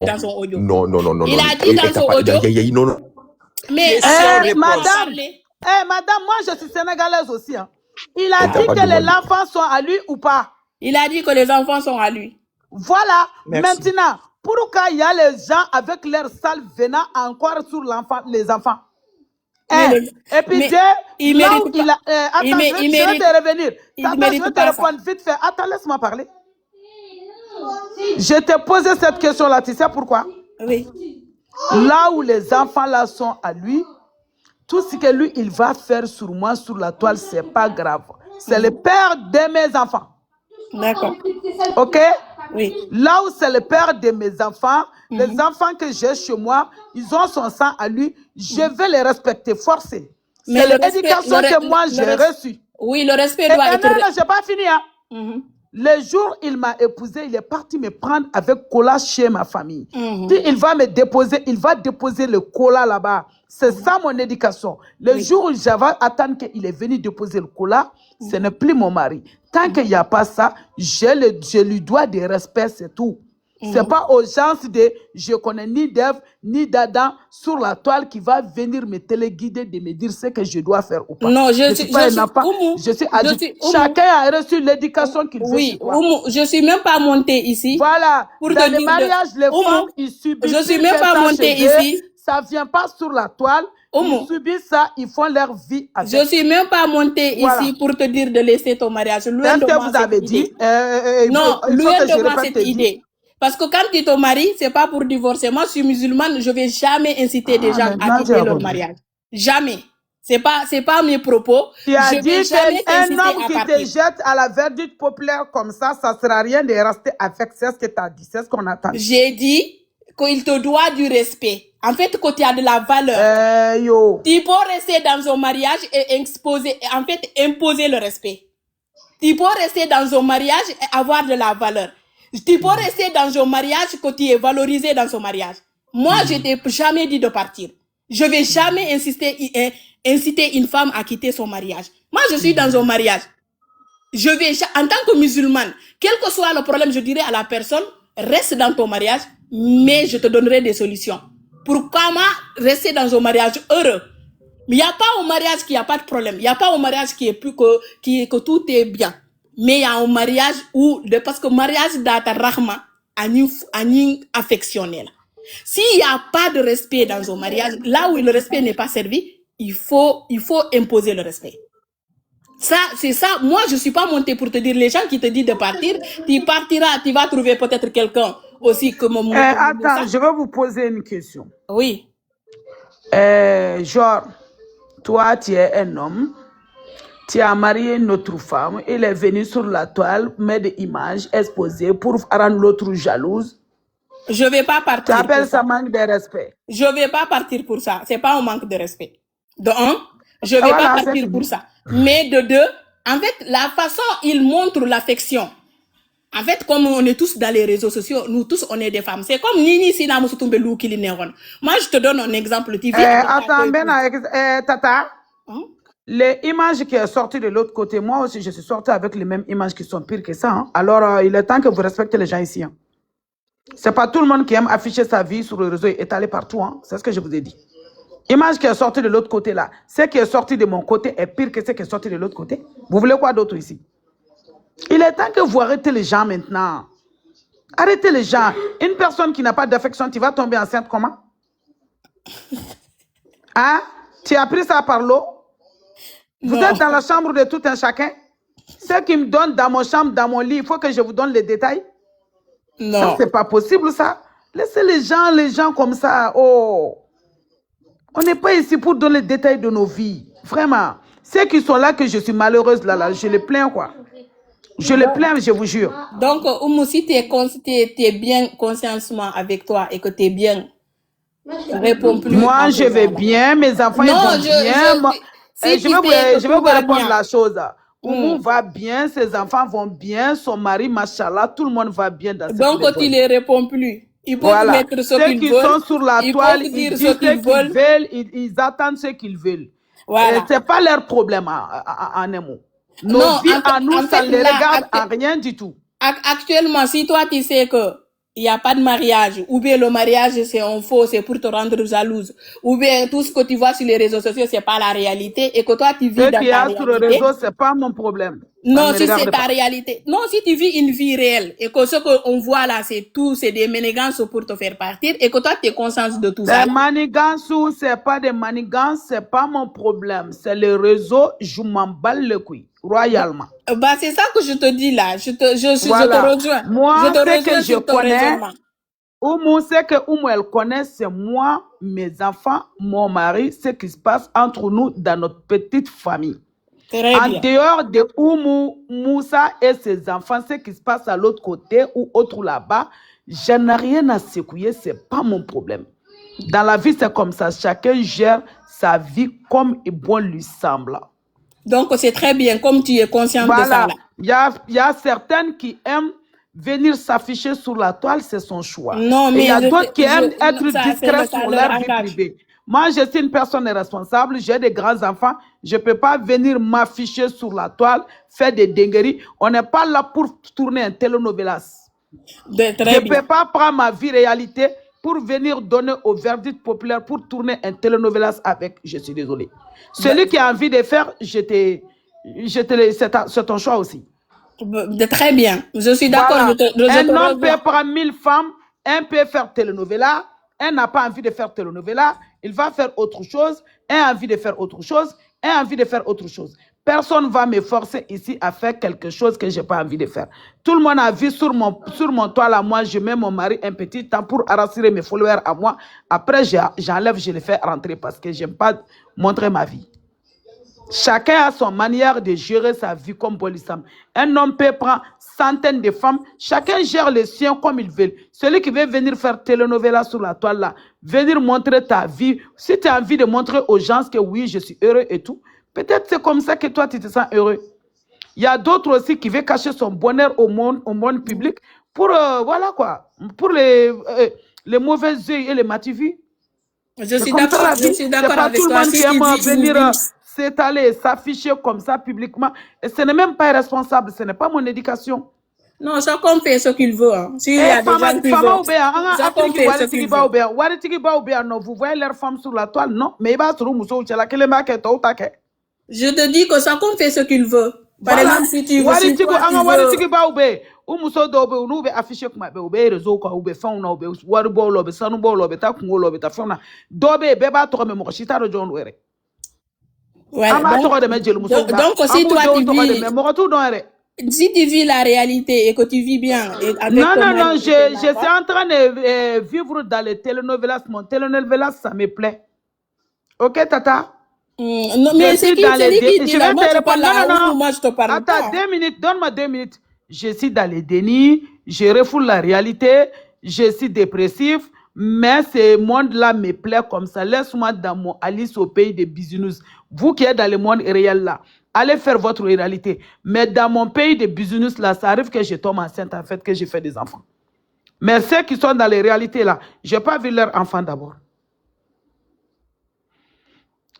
dans son audio. Non. Il a dit dans son audio. Non. Mais madame, moi je suis sénégalaise aussi. Hein. Il a dit que les enfants sont à lui ou pas? Il a dit que les enfants sont à lui. Voilà. Merci. Maintenant, pourquoi il y a les gens avec leur sale venin encore sur les enfants? Et puis Dieu, il là mérite où il a... attends, je vais te revenir. Attends, je vais te répondre vite fait. Attends, laisse-moi parler. Je t'ai posé cette question-là, tu sais pourquoi? Oui. Là où les enfants là sont à lui, tout ce que lui, il va faire sur moi, sur la toile, c'est pas grave. C'est le père de mes enfants. D'accord. Ok? Oui. Là où c'est le père de mes enfants, les enfants que j'ai chez moi, ils ont son sang à lui, je vais les respecter, forcer. C'est l'éducation que moi j'ai reçue. Oui, le respect doit être... Non, j'ai pas fini. Hein. Le jour où il m'a épousé, il est parti me prendre avec cola chez ma famille. Puis il va me déposer, il va déposer le cola là-bas. C'est ça mon éducation. Le jour où j'avais attendu qu'il est venu déposer le cola, ce n'est plus mon mari. Tant qu'il n'y a pas ça, je lui dois des respects, c'est tout. C'est pas aux gens de je connais ni d'Ève ni d'Adam sur la toile qui va venir me téléguider de me dire ce que je dois faire ou pas. Non, je suis adulte. Chacun a reçu l'éducation qu'il veut. Oui, je suis même pas montée ici. Voilà. Pour dans les mariages, les femmes, ils subissent. Je suis même pas montée ici. Ça vient pas sur la toile. Ils subissent ça, ils font leur vie avec. Je suis même pas montée ici pour te dire de laisser ton mariage. Loin de moi, vous avez dit. Non, loin de moi cette idée. Parce que quand tu te maries, c'est pas pour divorcer. Moi, je suis musulmane, je vais jamais inciter des gens à quitter leur mariage. Jamais. C'est pas mes propos. Tu as dit qu'un homme qui te jette à la verdure populaire comme ça sert à rien de rester avec. C'est ce que tu as dit, c'est ce qu'on attend. J'ai dit qu'il te doit du respect. En fait, que tu as de la valeur. Tu peux rester dans un mariage et imposer le respect. Tu peux rester dans un mariage et avoir de la valeur. Tu peux rester dans un mariage que tu es valorisé dans son mariage. Moi, je t'ai jamais dit de partir. Je vais jamais inciter une femme à quitter son mariage. Moi, je suis dans un mariage. En tant que musulmane, quel que soit le problème, je dirais à la personne, reste dans ton mariage, mais je te donnerai des solutions. Pour comment rester dans un mariage heureux. Mais il n'y a pas un mariage qui n'a pas de problème. Il n'y a pas un mariage qui est plus que tout est bien. Mais il y a un mariage parce que mariage data rahma, ani affectionnel. S'il n'y a pas de respect dans un mariage, là où le respect n'est pas servi, il faut imposer le respect. Ça, c'est ça. Moi, je suis pas montée pour te dire, les gens qui te disent de partir, tu partiras, tu vas trouver peut-être quelqu'un aussi comme moi. Attends, je vais vous poser une question. Oui. Genre, toi, tu es un homme, tu as marié une autre femme, il est venu sur la toile, met des images exposées pour rendre l'autre jalouse. Je vais pas partir. Tu appelles ça manque de respect. Je vais pas partir pour ça. C'est pas un manque de respect. De un, je vais pas partir pour ça. Mais de deux, en fait, la façon il montre l'affection. En fait, comme on est tous dans les réseaux sociaux, nous tous, on est des femmes. C'est comme Nini Sina Moussoumbe Lou Kilineron. Moi, je te donne un exemple. Attends, Tata. Les images qui sont sorties de l'autre côté, moi aussi, je suis sortie avec les mêmes images qui sont pires que ça. Hein. Alors, il est temps que vous respectez les gens ici. Hein. C'est pas tout le monde qui aime afficher sa vie sur le réseau et étaler partout. Hein. C'est ce que je vous ai dit. Image qui est sortie de l'autre côté là, ce qui est sorti de mon côté est pire que ce qui est sorti de l'autre côté. Vous voulez quoi d'autre ici? Il est temps que vous arrêtez les gens maintenant. Arrêtez les gens. Une personne qui n'a pas d'affection, tu vas tomber enceinte comment? Hein? Tu as pris ça par l'eau? Vous êtes dans la chambre de tout un chacun? Ce qui me donne dans mon chambre, dans mon lit, il faut que je vous donne les détails? Non. Ça, c'est pas possible, ça. Laissez les gens comme ça. Oh. On n'est pas ici pour donner les détails de nos vies. Vraiment. Ceux qui sont là, que je suis malheureuse, là, je les plains, quoi. Je les plains, je vous jure. Donc, Oumou, si tu es bien consciencement avec toi et que tu es bien, réponds plus. Moi, je vais bien. Mes enfants, ils vont bien. Je vais vous répondre la chose. Oumou va bien, ses enfants vont bien, son mari, machallah, tout le monde va bien dans cette maison. Donc, tu ne les réponds plus. Ils peuvent mettre ce qu'ils veulent. Ceux qui sont sur la toile, ils disent ce qu'ils veulent, ils attendent ce qu'ils veulent. Voilà. Ce n'est pas leur problème en un mot. Nos vies à nous, ça ne les regarde à rien du tout. Actuellement, si toi, tu sais que Il n'y a pas de mariage. Ou bien le mariage, c'est un faux, c'est pour te rendre jalouse. Ou bien tout ce que tu vois sur les réseaux sociaux, c'est pas la réalité. Et que toi, tu vis dans ta réalité. Sur le réseau, c'est pas mon problème. Non, si c'est ta réalité. Non, si tu vis une vie réelle et que ce qu'on voit là, c'est tout, c'est des manigances pour te faire partir et que toi, tu es conscience de tout ça. Les manigances, c'est pas des manigances, c'est pas mon problème. C'est le réseau, je m'en bats le couille, royalement. Bah, c'est ça que je te dis là. Je te rejoins. Moi, ce que je connais, Oumou, ce que Oumou, elle connaît, c'est moi, mes enfants, mon mari, ce qui se passe entre nous dans notre petite famille. En dehors de Oumou, Moussa et ses enfants, ce qui se passe à l'autre côté ou autre là-bas, je n'ai rien à secouer, ce n'est pas mon problème. Dans la vie, c'est comme ça. Chacun gère sa vie comme bon lui semble. Donc, c'est très bien, comme tu es conscient de ça. Il y a certaines qui aiment venir s'afficher sur la toile, c'est son choix. Non, mais il y a d'autres qui aiment être discrets sur leur vie privée. Moi, je suis une personne responsable, j'ai des grands-enfants, je ne peux pas venir m'afficher sur la toile, faire des dingueries. On n'est pas là pour tourner un telenovelas. Je ne peux pas prendre ma vie réalité pour venir donner au verdict populaire, pour tourner un telenovelas avec, je suis désolé. Celui qui a envie de faire, c'est ton choix aussi. Très bien, je suis d'accord. Un homme peut prendre 1000 femmes, un peut faire telenovela, un n'a pas envie de faire telenovela, il va faire autre chose, un a envie de faire autre chose, un a envie de faire autre chose. Personne ne va me forcer ici à faire quelque chose que je n'ai pas envie de faire. Tout le monde a vu sur mon toit là, moi, je mets mon mari un petit temps pour rassurer mes followers à moi. Après, j'enlève, je les fais rentrer parce que je n'aime pas montrer ma vie. Chacun a son manière de gérer sa vie comme Bolisam. Un homme peut prendre centaines de femmes. Chacun gère les siens comme il veut. Celui qui veut venir faire telenovela sur la toile là, venir montrer ta vie. Si tu as envie de montrer aux gens que oui, je suis heureux et tout, peut-être c'est comme ça que toi, tu te sens heureux. Il y a d'autres aussi qui veulent cacher son bonheur au monde public pour, voilà quoi, pour les mauvais yeux et les mativis. Je suis d'accord avec tout toi. Le monde qui aime venir s'étaler, s'afficher comme ça publiquement. Et ce n'est même pas irresponsable, ce n'est pas mon éducation. Non, chacun fait ce qu'il veut. S'il y a des gens qui veulent, chacun fait ce qu'il veut. Vous voyez leurs femmes sur la toile, non? Mais je te dis que chacun fait ce qu'il veut. Par exemple, si tu veux... Voilà. Donc, si toi si tu vis la réalité et que tu vis bien... Non, je suis en train de vivre dans les telenovelas. Mon telenovelas, ça me plaît. Ok, Tata? Non, mais c'est qui dit là, moi, je te parle. Attends, 2 minutes, donne-moi 2 minutes. Je suis dans les dénis, je refoule la réalité, je suis dépressif, mais ce monde-là me plaît comme ça. Laisse-moi dans mon Alice au pays des bisounours. Vous qui êtes dans le monde réel là, allez faire votre réalité. Mais dans mon pays des bisounours là, ça arrive que je tombe enceinte en fait, que je fais des enfants. Mais ceux qui sont dans les réalités là, je n'ai pas vu leurs enfants d'abord.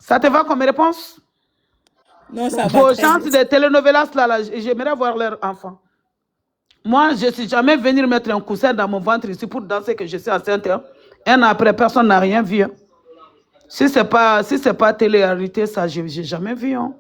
Ça te va comme réponse? Non, ça va. Vos gens de telenovelas là, j'aimerais voir leurs enfants. Moi, je ne suis jamais venu mettre un coussin dans mon ventre ici pour danser que je suis enceinte. Hein. Un an après, personne n'a rien vu. Hein. Si ce n'est pas télé-réalité, ça, je n'ai jamais vu. Hein.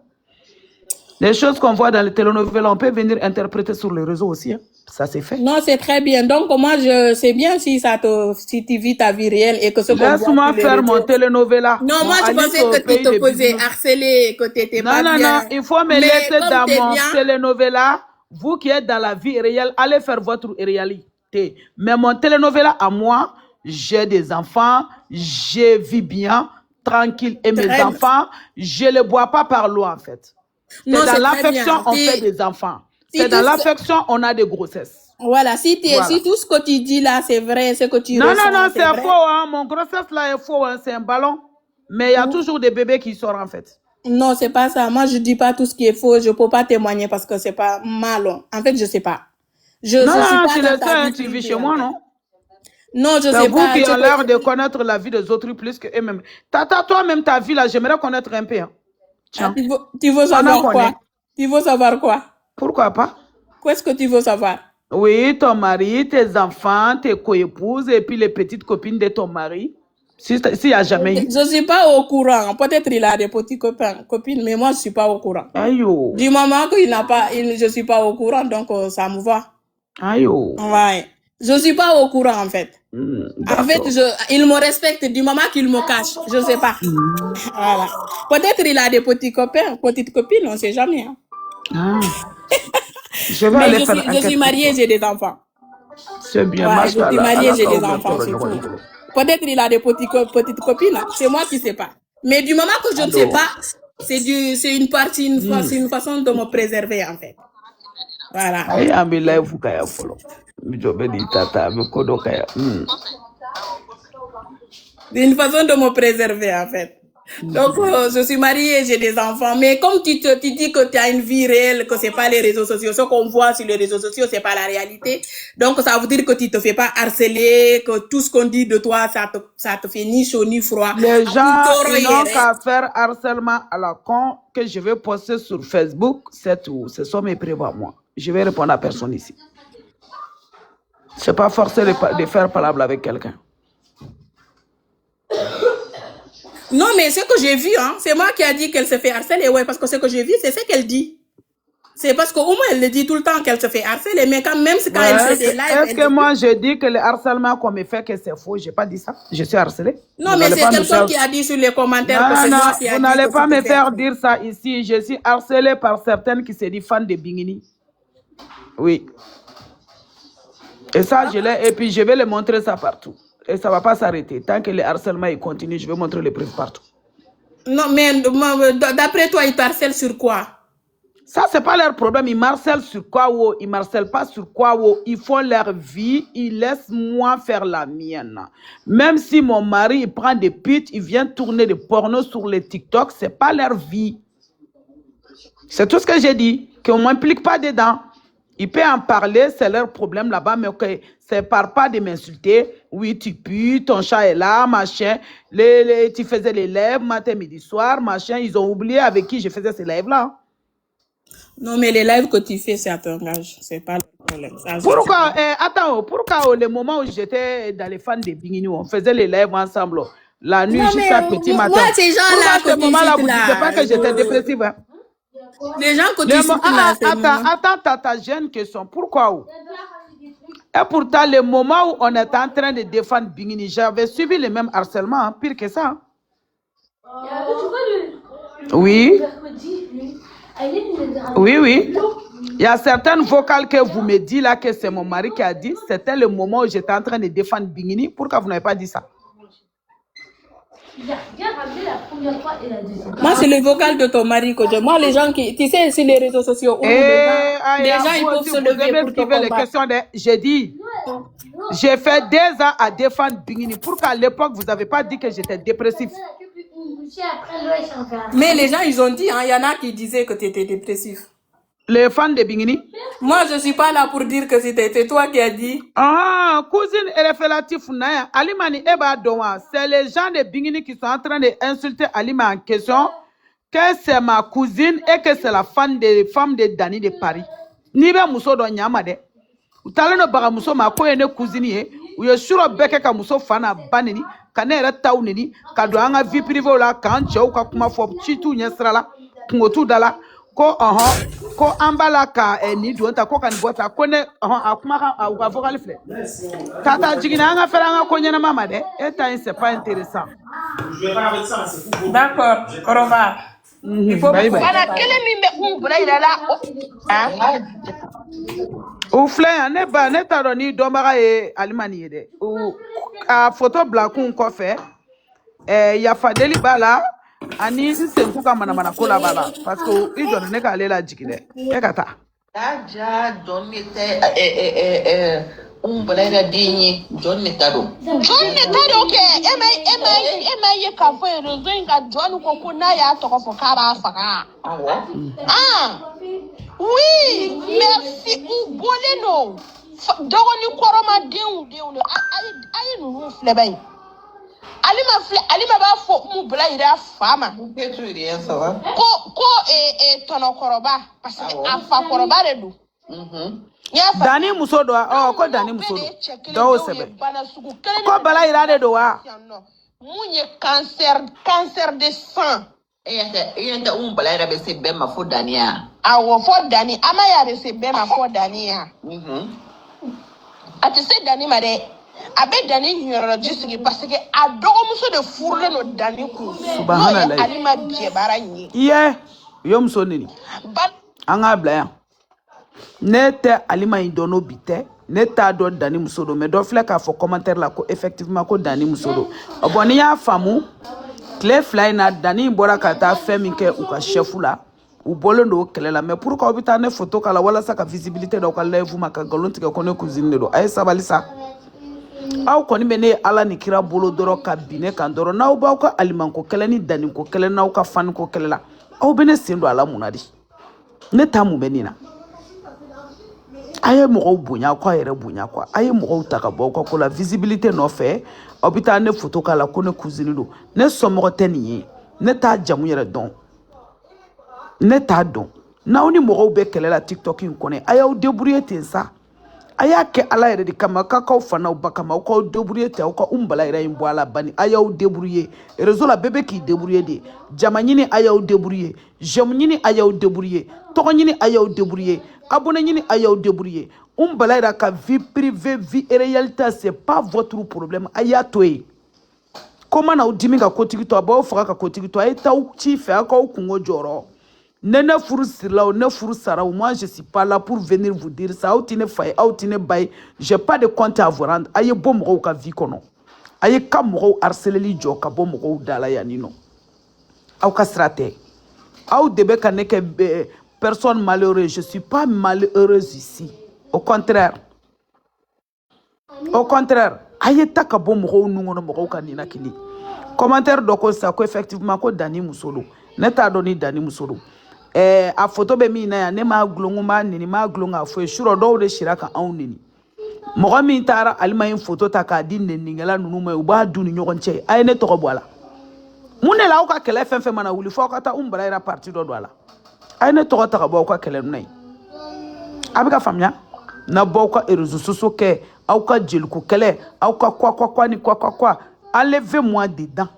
Les choses qu'on voit dans les telenovelas, on peut venir interpréter sur les réseaux aussi. Hein. Ça, c'est fait. Non, c'est très bien. Donc, moi, je sais bien si tu vis ta vie réelle et que ce qu'on voit... Laisse-moi faire mon telenovela. Non, moi, je pensais que tu te posais harceler, que tu n'étais pas bien. Non, il faut me laisser dans mon telenovela. Vous qui êtes dans la vie réelle, allez faire votre réalité. Mais mon telenovela à moi, j'ai des enfants, je vis bien, tranquille. Et mes enfants, je ne les bois pas par l'eau en fait. C'est dans l'affection, on fait des enfants. C'est dans l'affection, on a des grossesses. Voilà, si tout ce que tu dis là, c'est vrai, ce que tu ressens, non, c'est faux. Hein. Mon grossesse là est faux, hein. C'est un ballon. Mais il y a toujours des bébés qui sortent en fait. Non, c'est pas ça. Moi, je dis pas tout ce qui est faux. Je peux pas témoigner parce que c'est pas mal. En fait, je sais pas. Tu vis chez moi, non? Non, je sais pas. C'est vous qui avez l'air de connaître la vie des autres plus que eux-mêmes. Tata, toi-même, ta vie là, j'aimerais connaître un peu. Hein. Tu veux savoir quoi? Tu veux savoir quoi? Pourquoi pas? Qu'est-ce que tu veux savoir? Oui, ton mari, tes enfants, tes co-épouses et puis les petites copines de ton mari. S'il n'y a jamais eu. Je ne suis pas au courant. Peut-être il a des petits copines, mais moi, je ne suis pas au courant. Aïe. Du moment qu'il n'a pas, je ne suis pas au courant, donc ça me va. Aïe. Ouais. Je ne suis pas au courant, en fait. En fait, il me respecte du moment qu'il me cache. Je ne sais pas. Voilà. Peut-être il a des petits copains, petites copines, on ne sait jamais. Hein. Ah. Mais je suis mariée, j'ai des enfants. C'est bien. Ouais, je suis mariée, j'ai des enfants, c'est tout. Peut-être il a des petites copines, c'est moi qui ne sais pas. Mais du moment que je ne sais pas, c'est une partie, c'est une façon de me préserver, en fait. Voilà. C'est une façon de me préserver, en fait. Donc, je suis mariée, j'ai des enfants. Mais comme tu dis que tu as une vie réelle, que c'est pas les réseaux sociaux, ce qu'on voit sur les réseaux sociaux, c'est pas la réalité. Donc, ça veut dire que tu te fais pas harceler, que tout ce qu'on dit de toi, ça te fait ni chaud ni froid. Les gens, ils n'ont qu'à faire harcèlement à la con que je vais poster sur Facebook, c'est tout. Ce sont mes prévois, moi. Je vais répondre à personne ici. C'est pas forcé de faire parole avec quelqu'un. Non, mais ce que j'ai vu, hein, c'est moi qui a dit qu'elle se fait harceler. Ouais, parce que ce que j'ai vu, c'est ce qu'elle dit. C'est parce qu'au moins, elle le dit tout le temps qu'elle se fait harceler. Mais quand même, quand elle fait des lives... Est-ce que moi, je dis que le harcèlement qu'on me fait, que c'est faux? Je n'ai pas dit ça. Je suis harcelée. Non, mais c'est quelqu'un qui a dit sur les commentaires que c'est moi qui a dit... Vous n'allez pas me faire dire ça ici. Je suis harcelée par certaines qui se disent fans de Bingini. Oui. Et ça, je l'ai. Et puis, je vais le montrer ça partout. Et ça ne va pas s'arrêter. Tant que le harcèlement il continue, je vais montrer les preuves partout. Non, mais d'après toi, ils harcèlent sur quoi? Ça, ce n'est pas leur problème. Ils harcèlent sur quoi ou ils ne harcèlent pas sur quoi ou ils font leur vie. Ils laissent moi faire la mienne. Même si mon mari il prend des putes, il vient tourner des pornos sur les TikTok, ce n'est pas leur vie. C'est tout ce que j'ai dit. Qu'on ne m'implique pas dedans. Ils peuvent en parler, c'est leur problème là-bas, mais okay, c'est pas de m'insulter. Oui, tu pues, ton chat est là, machin. Tu faisais les lives matin, midi, soir, machin. Ils ont oublié avec qui je faisais ces lives-là. Non, mais les lives que tu fais, ça t'engage. C'est pas le problème. Pourquoi, attends, pourquoi le moment où j'étais dans les fans de Bingini, on faisait les lives ensemble, la nuit jusqu'à petit matin. Moi, ces gens-là, à ce moment-là, vous ne disiez pas que j'étais dépressive. Hein? Les gens que tu cites là, attends, j'ai une question. Pourquoi? Et pourtant, le moment où on était en train de défendre Bingini, j'avais suivi le même harcèlement, hein, pire que ça. Oui. Oui. Il y a certaines vocales que vous me dites là que c'est mon mari qui a dit. C'était le moment où j'étais en train de défendre Bingini. Pourquoi vous n'avez pas dit ça? Moi, c'est le vocal de ton mari que je... Moi, les gens qui... Tu sais, sur les réseaux sociaux, les gens, ils peuvent se lever pour te combattre. J'ai dit, j'ai fait 2 ans à défendre Bingini. Pourquoi à l'époque, vous n'avez pas dit que j'étais dépressif? Mais les gens, ils ont dit, hein, il y en a qui disaient que tu étais dépressif. Les fans de Bingini? Moi, je ne suis pas là pour dire que c'était toi qui as dit. Ah, cousine, elle est relative. Alimani Eba Doa, c'est les gens de Bingini qui sont en train d'insulter Alima en question, que c'est ma cousine et que c'est la femme de Dani de Paris. Nibe Mousso do Nyamade. Utaleno baga Mousso ma koyene cousine ou ye suro beke ka Mousso fana banini, kanere taunini, kado anga vie privée la kanche ou ka kuma fo chitu nyesrala, kungotu dala. Ko ko ambala ka ni donta ko kan bota ko ne akuma ka vocal flé tata jigina nga fera nga ko nyana mama de eta c'est pas intéressant. Je vais pas avec ça, c'est fou. D'accord, au revoir. Il faut bye bye. Voilà, quel est mon bras il est là. Ou flé ne ba ne ta doni do mara e alimani de ou a photo blackun ko fait ya fadeli bala ani nsenku ka mana ko la bala parce que ils ont ne ka lela jikide e kata Daja donite umbela dinyi donita do ke ema ye ka fo rezo inga donu ko kuna ya to ko kara faka oui merci uboleno dogoni koroma deun ayi nu flebay Alima ba fo mu bla ira fama ko tono koroba parce que afa koroba redu Dani muso do ko Dani muso do sebe ko bala irade do wa munye cancer de sang yenta bala ira be se be ma fo Dani ya awo fo Dani ama ya be se be ma fo Dani ya ati se Dani ma de abe Dani nyoro jisigi parce que adogo muso de furle no Dani ku subhanallah alima bie baranyi ye yo muso nini anga bla Nete alima indono bite neta do Dani musodo mais do fle ka fo commentaire la ko effectivement ko Dani musodo oboni ya famu clé fly na Dani bora kata femi ke u ka chef la u bolo ndo kelela mais pour ka obita ne photo kala wala saka visibilité do ka live maka galonti ke kono cousine do ay sabalisa aw koni mene ala ni kira bolo doro ka bine kan doro na u ba ko aliman ko keleni Dani ko kelena u ka fan ko kelela aw bene sendo ala munadi ne tamu benina aye mo bunya kwa yere bunya kwa aye mo taka boko ko la visibilité no fait hôpital ne photo kala ko ne cousine do ne somo teniye ne ta jamu yere don ne ta don na oni mo be kelela TikTok in kone aye o débrouiller tensa aya ke ala yere di kama ka fana ba kama ko débrouiller te ko umbala yere imbo ala bani aye o débrouiller réseau la bébé qui débrouiller de jamanyini aye o débrouiller jamnyini aye o débrouiller tokonyini aye o débrouiller abonné ñini ayaw débrouiller balaira ka vie privée vie réalité c'est pas votre problème aya toy comment na udimi ka kotigi to ba ofaka ka kotigi to ay taw ci fe ka kungo joro nene furu sirla ou ne furu sara moi je suis pas là pour venir vous dire ça ou tine fay ou tine bay j'ai pas de compte à vous rendre aye bom ro ka vie kono aye kam ro harceler jo ka bom ro dala ya nino aw ka strate aw debe ka ne ke personne malheureuse, je suis pas malheureuse ici. Au contraire. Au contraire. Ayeta ka bo mo nungono mo ka nina kini. Commentaire doko sa ko effectivement ko Dani musolo. Neta doni Dani musolo. A photo be mi na ya ne ma glongu ma nini ma glonga fo shuro do de shiraka an nini. Mo mi tara alima yin photo ta ka din nini ngala nunu ma uba duni nyogon che. Ay ne to ko bola. Mune la o ka kele fenfe mana wuli fo ka ta umbala ira parti do ala. Ay ne togo taka bo ko kelen nay abika famnya na bo ko réseaux sociaux ke au ka jel ko kele au ka quoi ni quoi enlevez-moi dedans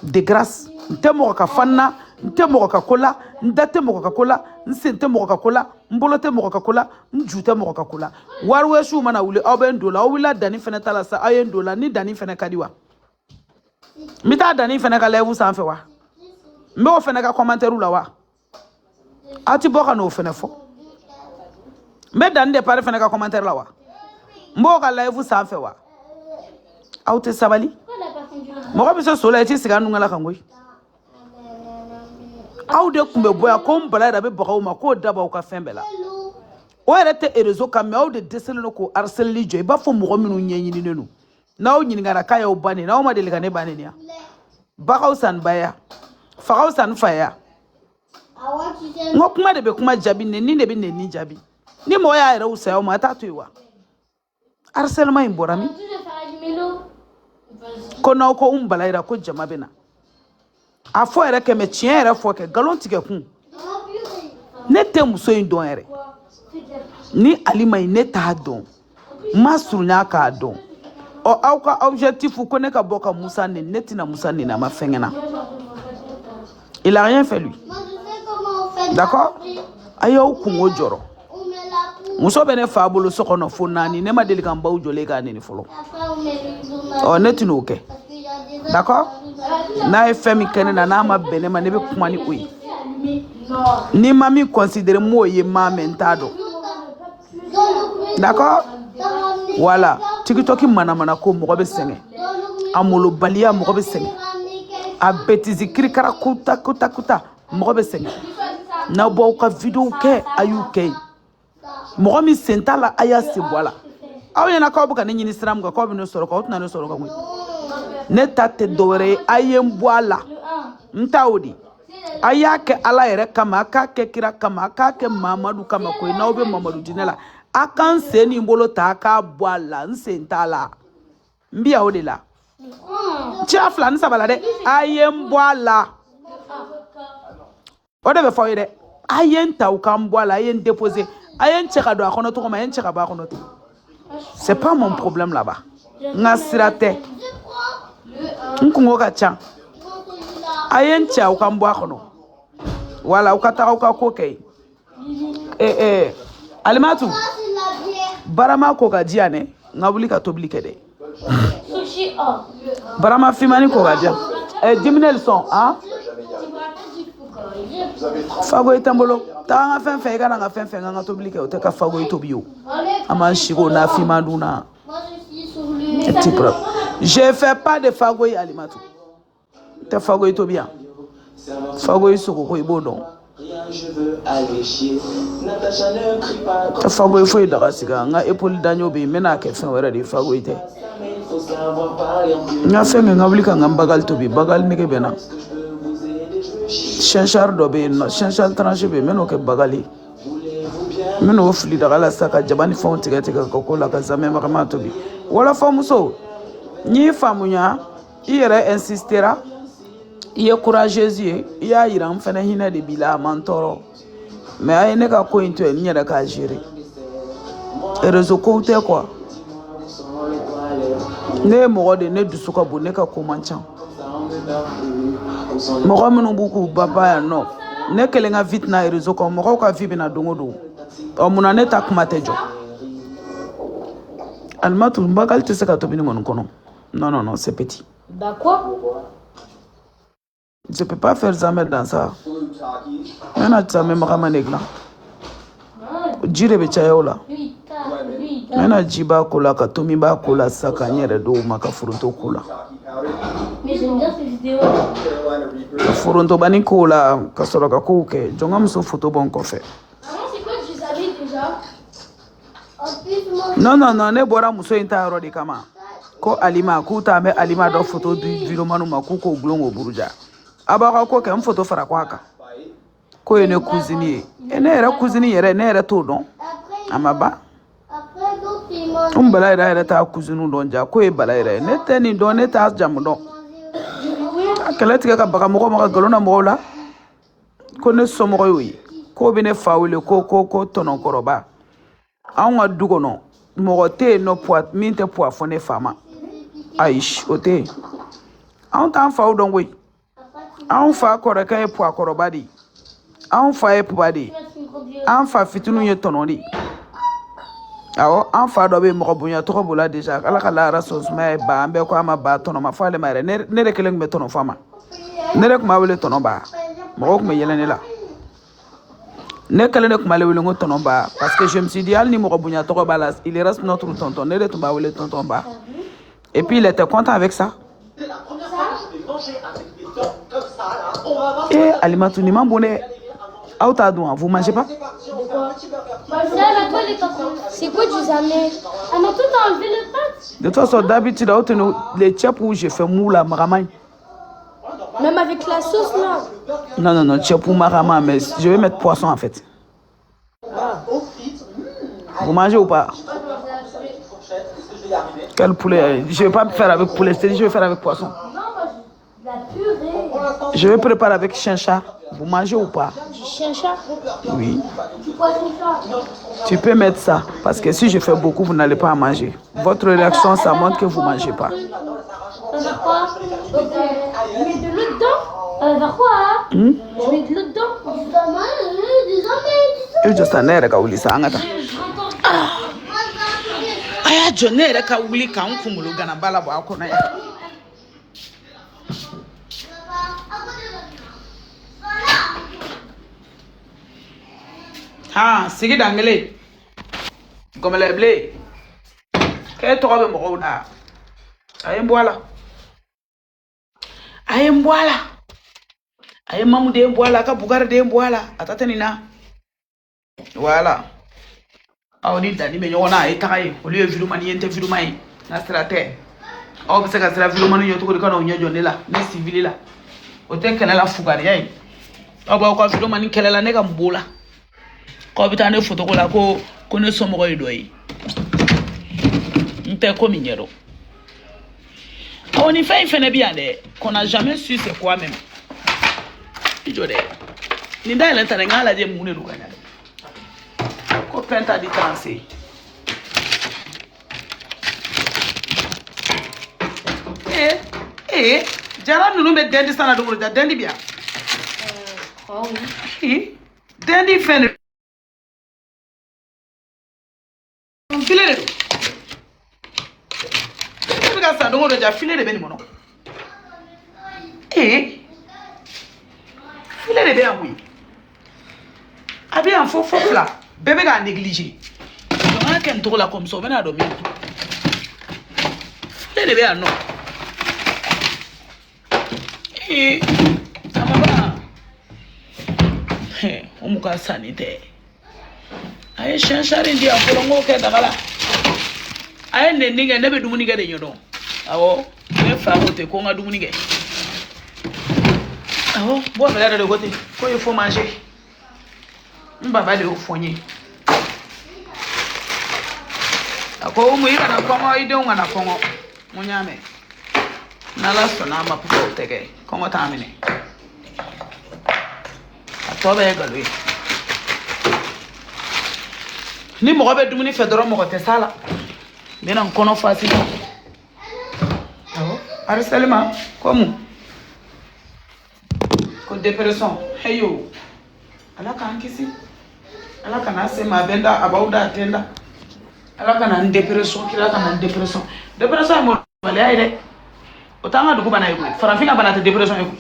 de grâce ntemo ka fanna ntemo ka kola ndate mo ka kola nsente mo ka kola mbolote mo ka kola njute mo ka kola warwe shu mana wule obendola o wila Dani fene tala sa ayendola ni Dani fene kadiwa mita Dani fene ka levu sanfe wa mbe o fene ka commentaire la wa ati boka no fene fo me dan de pare fene ka commentaire la wa mbo ka live sanfe wa auto sabali mo ko biso sola eti siga nungala kangoy aude kumbe boya ko mbala da be boka ma ko daba o ka fembela o rete réseau kam aude desel no ko harceli joy ba fo mo ko minu nyenyini nenu na o nyini ngara kaya o bani na o ma delika ne bani nia ba ka usan baya fa ka usan faya ngo kuma de be kuma jabi ne ni de be ne ni jabi ni mo ya era usa o mata tuiwa harcèlement imborami kono ko balaira ko jama bena afo era ke me tien era fo ke galon tike kun ne te muso indon ere ni alima ne ta don masunya ka don o auka objectif ko ne ka boka Musa ne netina Musa ne na ma fengena il a rien fait lui. D'accord? Ayo kungo joro. Muso bene fabulu sokono fonani ne ma deli kan baw jole ga ni folo. O netino ke. D'accord? Na femi kene na ma bene ma ne be kuma ni oyi. Ni mami considère moi ye ma mentado. D'accord? Voilà. TikTok mana ko mo be senge. Amolo balia mo be senge. A bêtise krikara kuta mo be senge. Na bo ka vidéo ke ayuke. Mo mi sentala aya se bola. Aw yana ka buka ni nyini sram ga ko bi no soro ko tuna no soro ga mu. Ne tate dore ayem bola. Ntawdi. Aya ke ala ere kama ka ke kira kama ka ke Mamadu kama ko na obe Mamadu dinela. Akan se ni mbolo ta ka bola nsentala. Mbia odela. Chia flan sabala de ayem bola. Ode be foyde ayen taw kam bola ayen déposer Ayen tcheka do akono to ma yen tcheka ba akono to. C'est pas mon problème là-bas. Nga sirate. Nkungo ka chan. Ayen tcha o kambo akono. Wala o kata o ka kokei. Alimatu. Barama ko ka diane, nga wuli ka tobli kede. Sushi Barama fimani ko ka dia. Diminel son, hein? Fago itambolo. Ta nga fen fen ga nga fen fen nga tobli ke o te ka fago itobio. Ama shiko na fimanduna. Je fais pas de fago Alimatu. Te fago itobia. Fago isoko ko ibodon. Je veux aller chier. Natacha ne crie pas. Ta fago ifo idara siga nga épaule danyo be mena ke fen wera de fago ite. Nga fen nga wuli ka nga bagal tobi bagal nege bena. Chanchar do be no chanchal tranché be meno ke bagali. Meno fli daga la saka jabani fon tiga tiga ko la ka zame ma tobi. Wala famuso. Ni famunya ire insistera. Il est courageux, il y a un phénomène de bila mantoro. Mais il n'y a pas de quoi il n'y a qu'à gérer. Et réseau côté quoi. Ne moro de ne du suka bu ne ka komancha. Moro meno buku baba no. Ne kelenga vite na réseau ko moro ka vibe na dongodo. O muna ne ta kumatejo. Almatu mbakal te seka to bini mon kono. Non, c'est petit. D'accord. Je peux pas faire jamais dans ça. On a jamais makamanegla. Jire be chayola. Mena jiba kola ka tomi ba kola saka nyere do maka furunto kola. Mais j'aime bien ces vidéos. Furunto bani kola ka soro ka kuke. Jonga mso photo bon ko fait. C'est quoi que tu savais déjà? Non, ne bora muso inta rodi kama. Ko alima kuta me alima do photo du viromanu makuko glongo buruja. Abaka ko ke photo fara kwaka. Ko ene cousine. Ene era cousine yere ne era to don. Amaba. Bala era ta cousine don ja ko e bala era ne teni don ne ta jam don. Akala tika ka baka mo ko galona mo la. Ko ne somo yi. Ko bine fawule ko tonon koroba. Anwa dugono mo te no poit minte poa fone fama. Aish ote. An tan faw don we. An fa koraka e poa korobadi. An fa e pobadi. An fa fitunu ye tononi. Awo an fa do be mo bunya to bola deja ala kala rasos me ba ambe ko ama ba tono ma fa le mare ne re keleng me tono fama. Ne re kuma wele tono ba. Mo ko me yelene la. Ne kale ne kuma le wele tono ba parce que je me suis dit al ni mo bunya to ba il reste notre tonton ne re to ba wele tonton ba. Et puis il était content avec ça. Et Alimatu ni mambone Autadouan, vous mangez pas? C'est quoi du zamet? Elle m'a tout enlevé le pâte. De toute façon, d'habitude, les tchèpes où j'ai fait moula maramagne. Même avec la sauce là? Non, tchèpes ou maramagne, mais je vais mettre poisson en fait. Vous mangez ou pas? Quel poulet? Je vais pas faire avec poulet, je vais faire avec poisson. La purée. Je vais préparer avec chincha. Vous mangez ou pas? Du chincha? Oui. Du poisson ça? Tu peux mettre ça, parce que si je fais beaucoup, vous n'allez pas manger. Votre réaction, ça montre que vous ne mangez pas. Ça veut quoi? Je mets de l'eau dedans? Ça veut quoi? Je mets de l'eau dedans? Je juste un air à ça. Aya jonere ka wuli ka nkumulu gana bala bo akona ya. Ha, sigi dangele. Gomele ble. Ke to be mo da. Ayembwala. Ayemamu de mbwala ka bugar de mbwala atatani na. Voilà. Aw ni dani me nyona ay taxay o lieu vidéo man yente vidéo may na straté aw be saka stra vidéo man yoto ko kana nyajo ne la ne civil la o te kana la fugari yai aw ba ko vidéo man kala la ne ka mbola ko bitane photo ko la ko ne somo ko doyi nte ko minyero on y fait une bien de qu'on n'a jamais su c'est quoi même ijo de ni da la tane ngala je mu ne du kana ko penta di transe. Jara nunu be dendi sana do da dendi bia. Oui. Dendi fen. File de. Be ga sa do ja file de be ni mo no. File de be awi. Abi en fo là. Bébé ga négligé. Donc on a qu'un tour là comme ça, on va dormir. File de be non. Amaba. On muka sanité. Aye chanchari ndi akolongo ke dagala. Aye nenninga nebe dumuni ga de nyodo. Awo, me fa kote ko nga dumuni ga. Awo, bo me la de côté. Ko il faut manger. Mbaba de ofonyi. Ako mu ira na kongo ide unga na kongo. Munyame. Nala sona ma pupo tege. Kongo tamine. Atobe galwe. Ni mo be dumuni fe doro mo te sala. Mena nkono fasi. Awo, harcèlement comme ko dépression. Heyo. Ala kan kisi. Ala kana se ma benda abauda tenda. Ala kana dépression, kila kana dépression. Dépression mo bale ayde. Otanga duku bana yiku. Farafina bana te dépression yiku.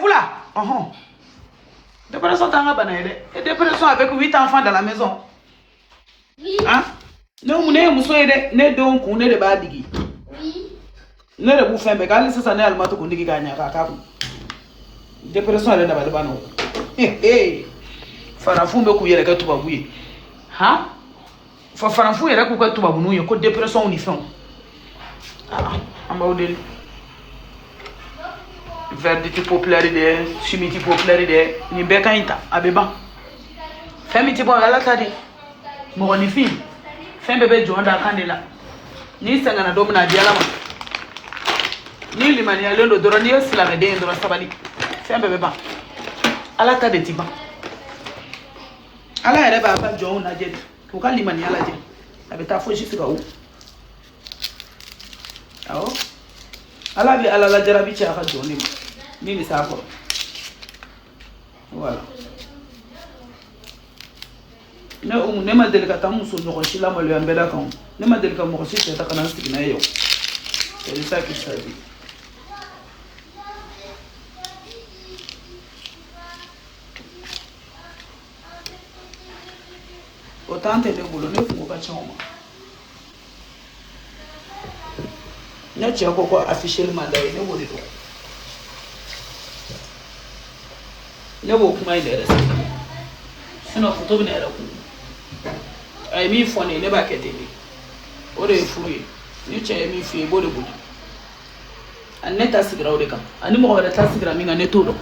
Vous là. Dépression tanga bana ayde. Et dépression avec 8 enfants dans la maison. Oui. Hein? Non, mune muso ayde ne don ku ne de ba digi. Oui. Ne de bu fembe gal sasa ne almato ku digi ganya ka ka. Dépression ale na balba no. Farafu be ku yere ka tubabu yi. Ha? Farafu yere ku ka tubabu no ye ko dépression ni fon. Amba odeli. Verdité popularité, chimie popularité, ni beka inta abeba. Femi tipo ala tadi. Mo ni fi. Fembe be jonda kandela. Ni sanga na domna diala ma. Ni limani ya lendo doro ni sila me de ndoro sabali. Fembe be ba. Ala tadi tiba. Ala ere ba ba jo na je. Ko ka limani ala je. Abeta fo shi sika o. Awo. Ala bi ala la jarabi ci aka joni ma. Ni sa ko. Voilà. Ne ma delika tamu so no shi la mo le ambela kan. Ne ma delika mo shi ta kana stigna yo. C'est ça qu'il s'agit. Autant te de boulot ne faut pas chama. Ne tiens quoi afficher le mandat ne wori do. Ne bo kuma ile rasa. Sino photo bi ne ra ku. Ai mi fone ne ba kete ni. O de fuye. Ni che mi fi bo de budi. An ne ta sigra o de kam. Ani mo wala ta sigra mi nga ne to do.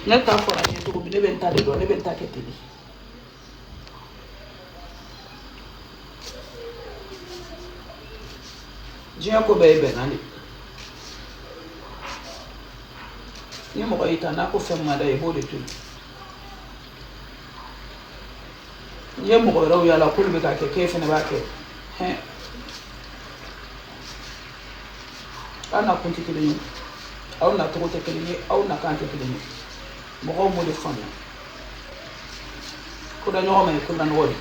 Ne ta fora ni to bi ne ben ta de do ne ben ta kete ni. Jiya ko be nani. Ni mo ita na ko fem ma da e bo de tu. Ni mo ko raw yala ko be ka ke kefe ne ba ke. Ana kunti ke ni. Aw na to te ke ni, aw na kan te ke ni. Mo ko mo de fam. Ko da ñoo may ko dan wori.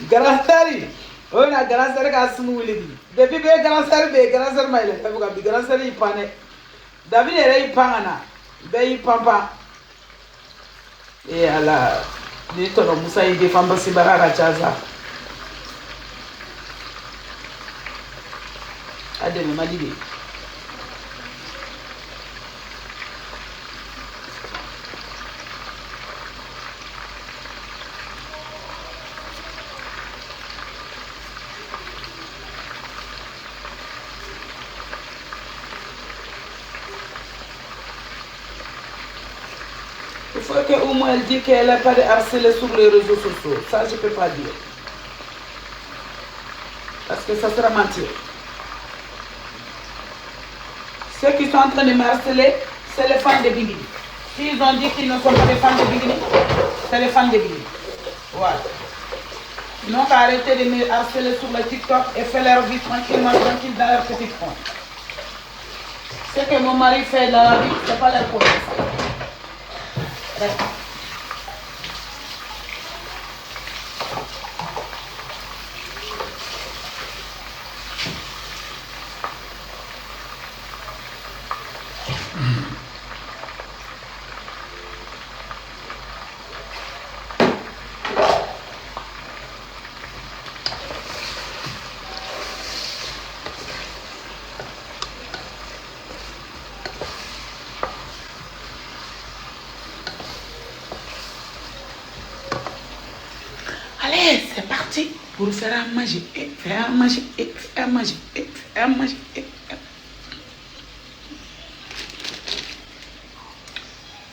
Garastari. Ona garastari ka sumu wili. Depuis be garastari maile. Tabu ka bi garastari ipane. David ere ipangana. Be ipampa. Ala ni tono Musa ide famba sibaraka chaza. Ade me malide. Il faut qu'au moins elle dise qu'elle n'a pas de harceler sur les réseaux sociaux. Ça, je ne peux pas dire. Parce que ça sera mentir. Ceux qui sont en train de me harceler, c'est les fans de Bingini. S'ils ont dit qu'ils ne sont pas des fans de Bingini, c'est les fans de Bingini. Voilà. Ils n'ont qu'à arrêter de me harceler sur le TikTok et faire leur vie tranquillement, tranquille dans leur petit coin. Ce que mon mari fait dans la vie, ce n'est pas leur problème. Reste. Allez, c'est parti pour faire à manger, faire à manger, faire à manger, faire à manger.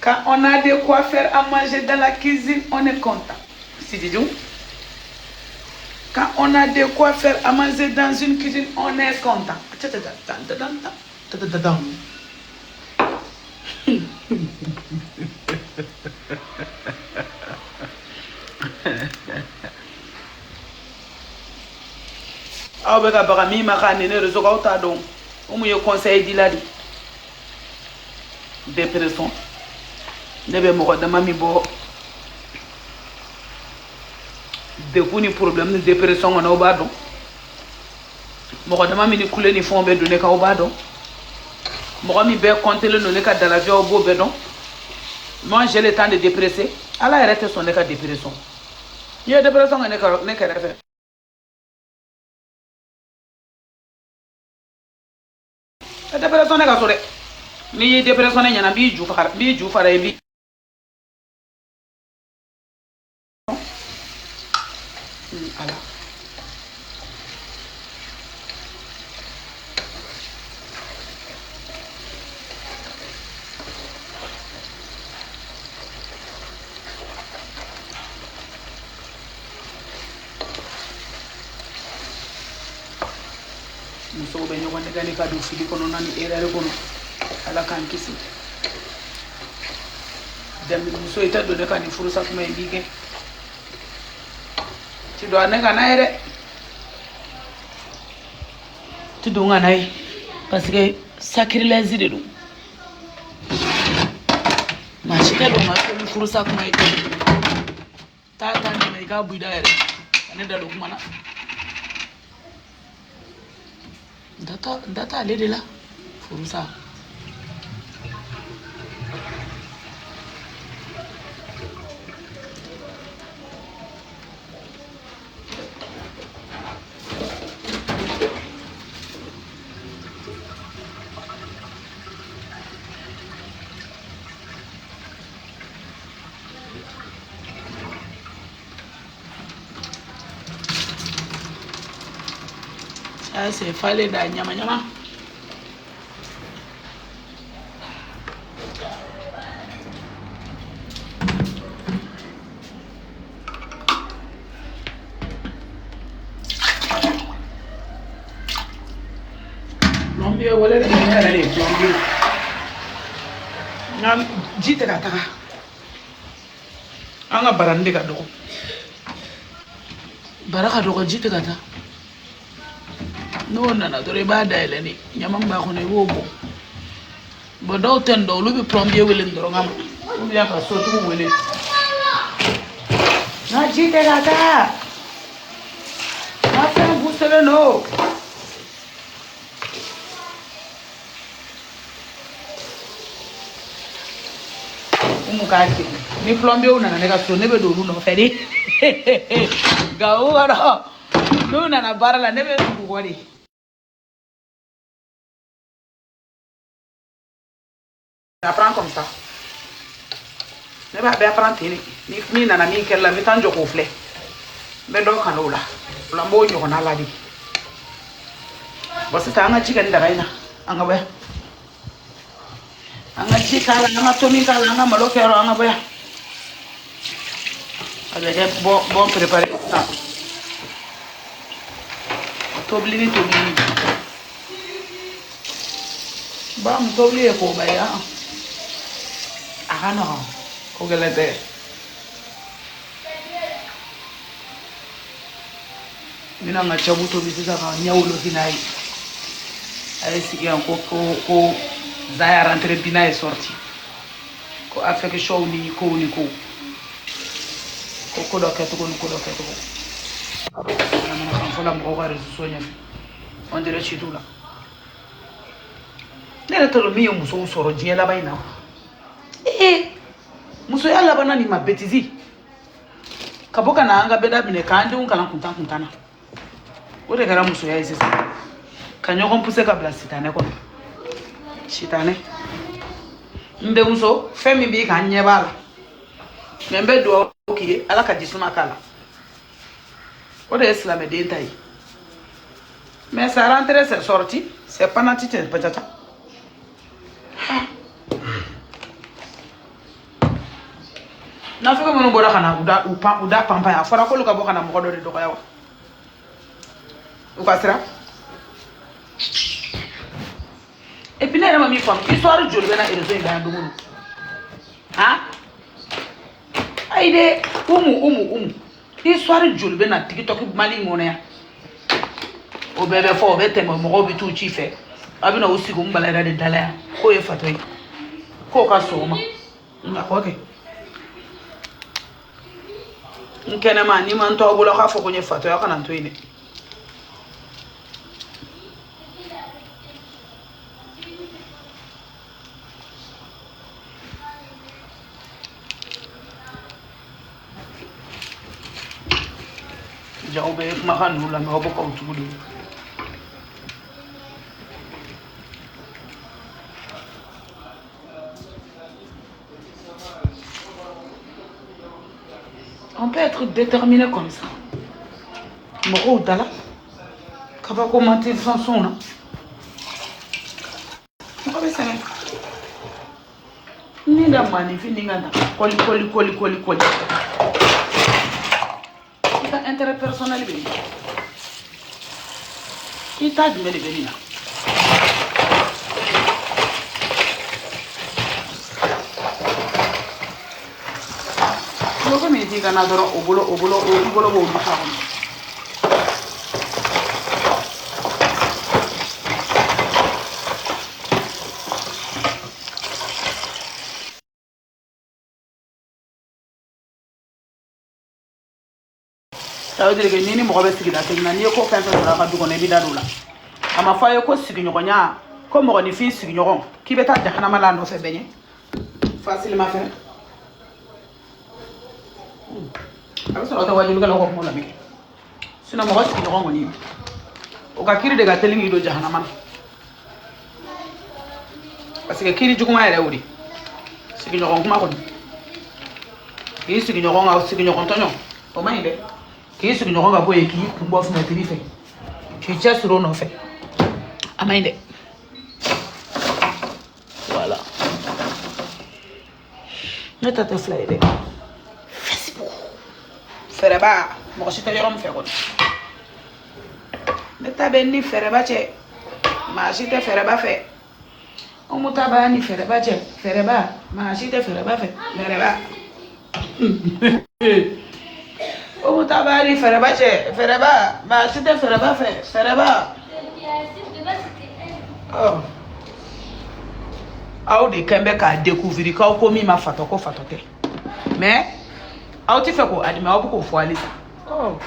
Quand on a de quoi faire à manger dans la cuisine, on est content. C'est dit. Quand on a de quoi faire à manger dans une cuisine, on est content. aw bɛ ka baga min ma k'a nene réseau k'aw t'a dɔn o mun ye conseil di la de dépression ne bɛ mɔgɔ dama min bɔ degun ni problème ni dépression kɔnɔ o b'a dɔn mɔgɔ dama min ni kule ni fɛnw bɛ don ne kan o b'a dɔn mɔgɔ min bɛɛ kɔntelen don ne ka dalajɛ o b'o bɛɛ dɔn moi j'ai le temps de dépresser ala yɛrɛ tɛ sɔn ne ka dépression n'i ye dépression kɛ ne kɛrɛfɛ dépression ne ka so dɛ n'i ye dépression ne ɲɛna n b'i ju fara i bi ala musow bɛ ɲɔgɔn nɛgɛli ka don fili kɔnɔ ni erreur kɔnɔ ala k'an kisi muso i tɛ don ne ka nin furusa kuma in b'i gɛn ti don ne ka n'a ye dɛ ti don ka n'a ye parce que sacrilège de don maa si tɛ don ka fɛn furusa kuma ye taa ɲɛna i k'a bɔ i da yɛrɛ ka ne da don kuma na data ale de la furusa ça c'est fallait da nyama nyama plombier wala de ngara de plombier ngam jite ka taga anga barande ka dogo baraka dogo jite ka ta no nana dore ba da eleni nyamam ba ko ne wobo bo do ten do lu bi plombier wele ndoro ngam o bi aka so tu wele na jite ka ta na fa busele no ni plombier una na ka so ne be do lu no fe di ga o ga no na bara la ne be ku wori apprends comme ça ne ba be apprendre ni nana mi kella mi tanjo ko fle be do kanola la mo nyo na la di basi ta nga chicken da raina anga be anga chikala anga tomikala anga malokero anga boya avec bon préparé tobli bam tobli ko baya aha no ko galate mina nga chabu tobli saka nyawlo dinai ay sigi ko Zaya rentré Bina est sorti. Ko a fait que show ni ko. Ko do keto. Ana kan fola mo ko resu sonya. On dirait chez tout là. Nera tolo mi muso soro je la bayina. Muso ya la bana ni mabetizi. Kaboka na anga beda bine kandi un kala kuntana. Ode gara muso ya isisa. Kanyo kompuse ka blasitane ko. Chitane mbe muso femi bi kan nyebala membe do okiye ala ka disuma kala o de islam de ntai mais ça rentre c'est sorti c'est pas natite peut-être na fika mono boda kana uda pampa ya fara ko lu ka bo kana mo ko do de do ko yawa o kasira. Et puis, elle m'a mis femme. Histoire de Jolbena et de Zoé dans le monde. Hein? Aïe, histoire de Jolbena, TikTok, Mali, Monéa. Au bébé fort, bête, mon robe tout chiffé. Abina aussi, comme balade de Dalaya. Quoi est fatoué? Quoi soma? Ok. N'kenema, ni man to bola ka fo ko nye fatoué, ka nan to ine. On peut être déterminé comme ça. Moro dala. Kaba commenter sans son là. Ni da magnifique ni ngada. Koli. Intérêt personnel bien. Il t'a dit mais les bénina. Logo me dit kana doro obolo bo maka. Ça veut dire que ni mo be sigi da tegna ni ko kan sa ka dugo ne bi dadula ama fa yo ko sigi nyonya ko mo ni fi sigi nyogon ki beta jahana mala no fe benye facilement fait alors ça ta wajulu galo ko mo la mi sina mo sigi nyogon ni o ka kiri de ga telingi do jahana man parce que kiri juguma ere wuri sigi nyogon kuma ko ki sigi nyogon a sigi nyogon tonyo o mai de qui se nous renvoie et qui boit son téléphone. Tu tiens sur l'eau, fait. Amende. Voilà. Ne t'as pas flairé. Facebook. Fereba. Moi, je t'ai dit, on me fait quoi? Ne t'as pas ni Fereba, tché. Ma chite Fereba fait. On m'a pas ni Fereba, tché. Fereba. Ma chite Fereba fait. Fereba. O tabari fereba che fereba ma c'était fereba fait fereba oh audi kembe ka découvrir ka ko mi ma fato ko fatote mais auti fe ko adima obu ko fo alisa oh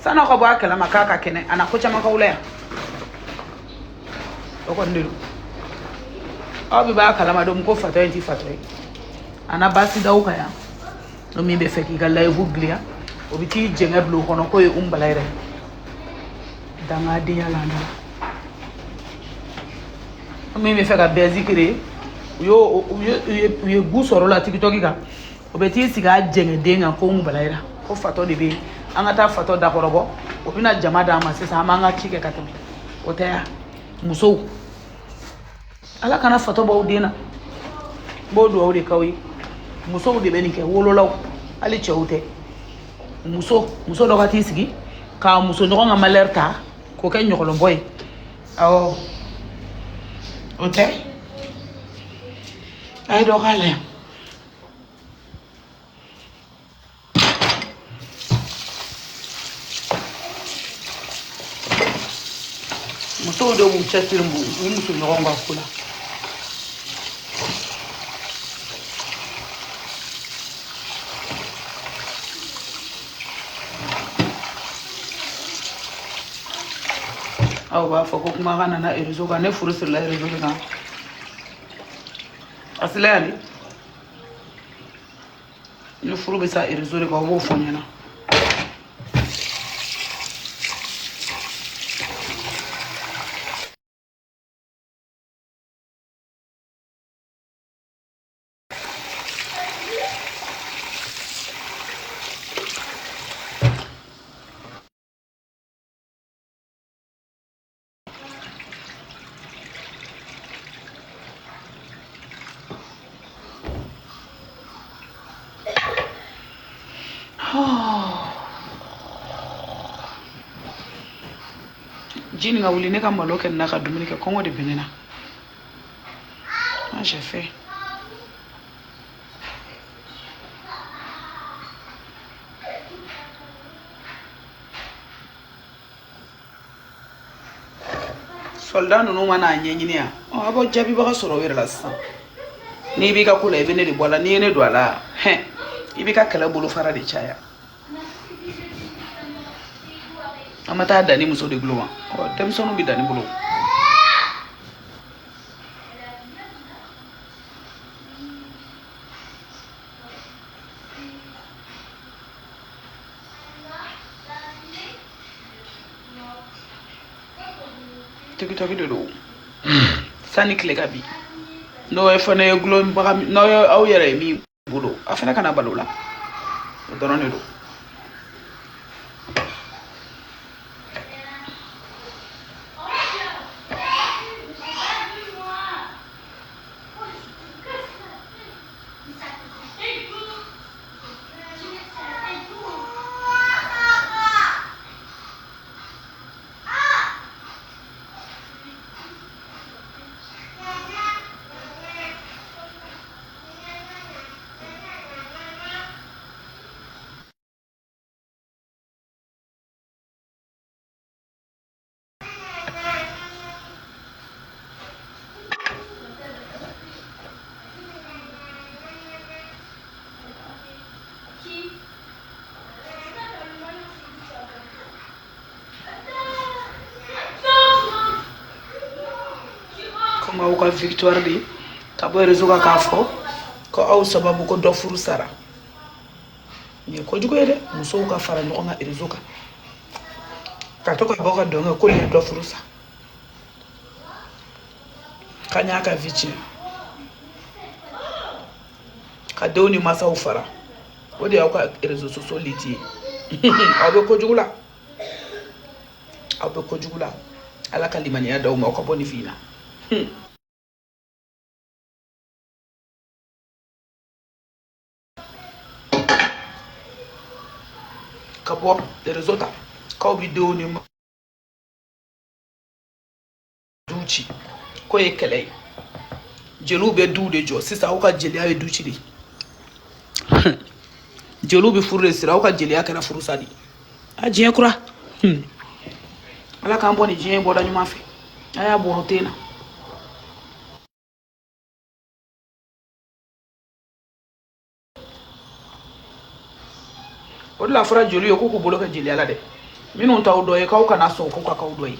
sana ko ba kala makaka kene ana ko chama ko ule o ko ndiru obi ba kala ma dum ko fato enti fato ana basi da uka ya no mi be fe ki ga live glia obiti jenga blo kono ko e umbalaire danga dia landa mi me feka bezikire yo gusoro la TikTok ka obiti siga jenga denga ko umbalaire ko fato de be angata fato da korobo obina jamada ma sesa manga chike katami otaya muso ala kana fato ba udena Bodo au de kawi. Muso de benike wololaw. Ali chewte. Muso do kati sigi. Ka muso no nga malerta ko ken nyokolo boy. Awo. Ote. Ay do kale. Muso do bu chesir mbu, muso no nga kula. Aw ba fa ko kuma kana na irizo ka ne furu sur la irizo ka aslani ne furu be sa irizo ka wo fonyana Jini nga wuli ne ka malo kɛ na ka dumuni kɛ kɔngɔ de bɛ ne na. J'ai fait. Soldat ninnu mana ɲɛɲini yan a b'aw jaabibaga sɔrɔ o yɛrɛ la sisan. N'i b'i ka ko la i bɛ ne de bɔ a la n'i ye ne don a la i b'i ka kɛlɛ bolo fara de caya. Ama taa dani muso de gulo wa denmisɛnninw bɛ dani bolo. Tigi de do sani tile ka bi n'o ye fana ye gulo baga n'aw ye aw yɛrɛ ye min bolo a fana kana balo la o dɔrɔn de do. Aw ka victoire de ka bɔ réseau ka k'a fɔ ko aw sababu ko dɔ furu sara ni ko jugu ye dɛ musow ka fara ɲɔgɔn kan réseau kan ka to ka bɔ ka dɔn ko ni dɔ furu sa ka ɲa ka victime ka denw ni masaw fara o de y'aw ka réseau sociaux liti aw bɛ ko jugu la ala ka limaniya d'aw ma aw ka bɔ ni fina ka bɔ réseau ta k'aw bi denw ni du ci ko ye kɛlɛ ye jeliw bɛ duw de jɔ sisan aw ka jeliya ye du ci de jeliw bɛ furu de sira aw ka jeliya kɛra furusa de a diɲɛ kura ala k'an bɔ ni diɲɛ bɔda ɲuman fɛ a y'a bɔrɔ ten na o de la fɔra jeliw ye k'u k'u bolo kɛ jeliya la dɛ minnu t'aw dɔ ye k'aw kana sɔn k'u ka k'aw dɔ ye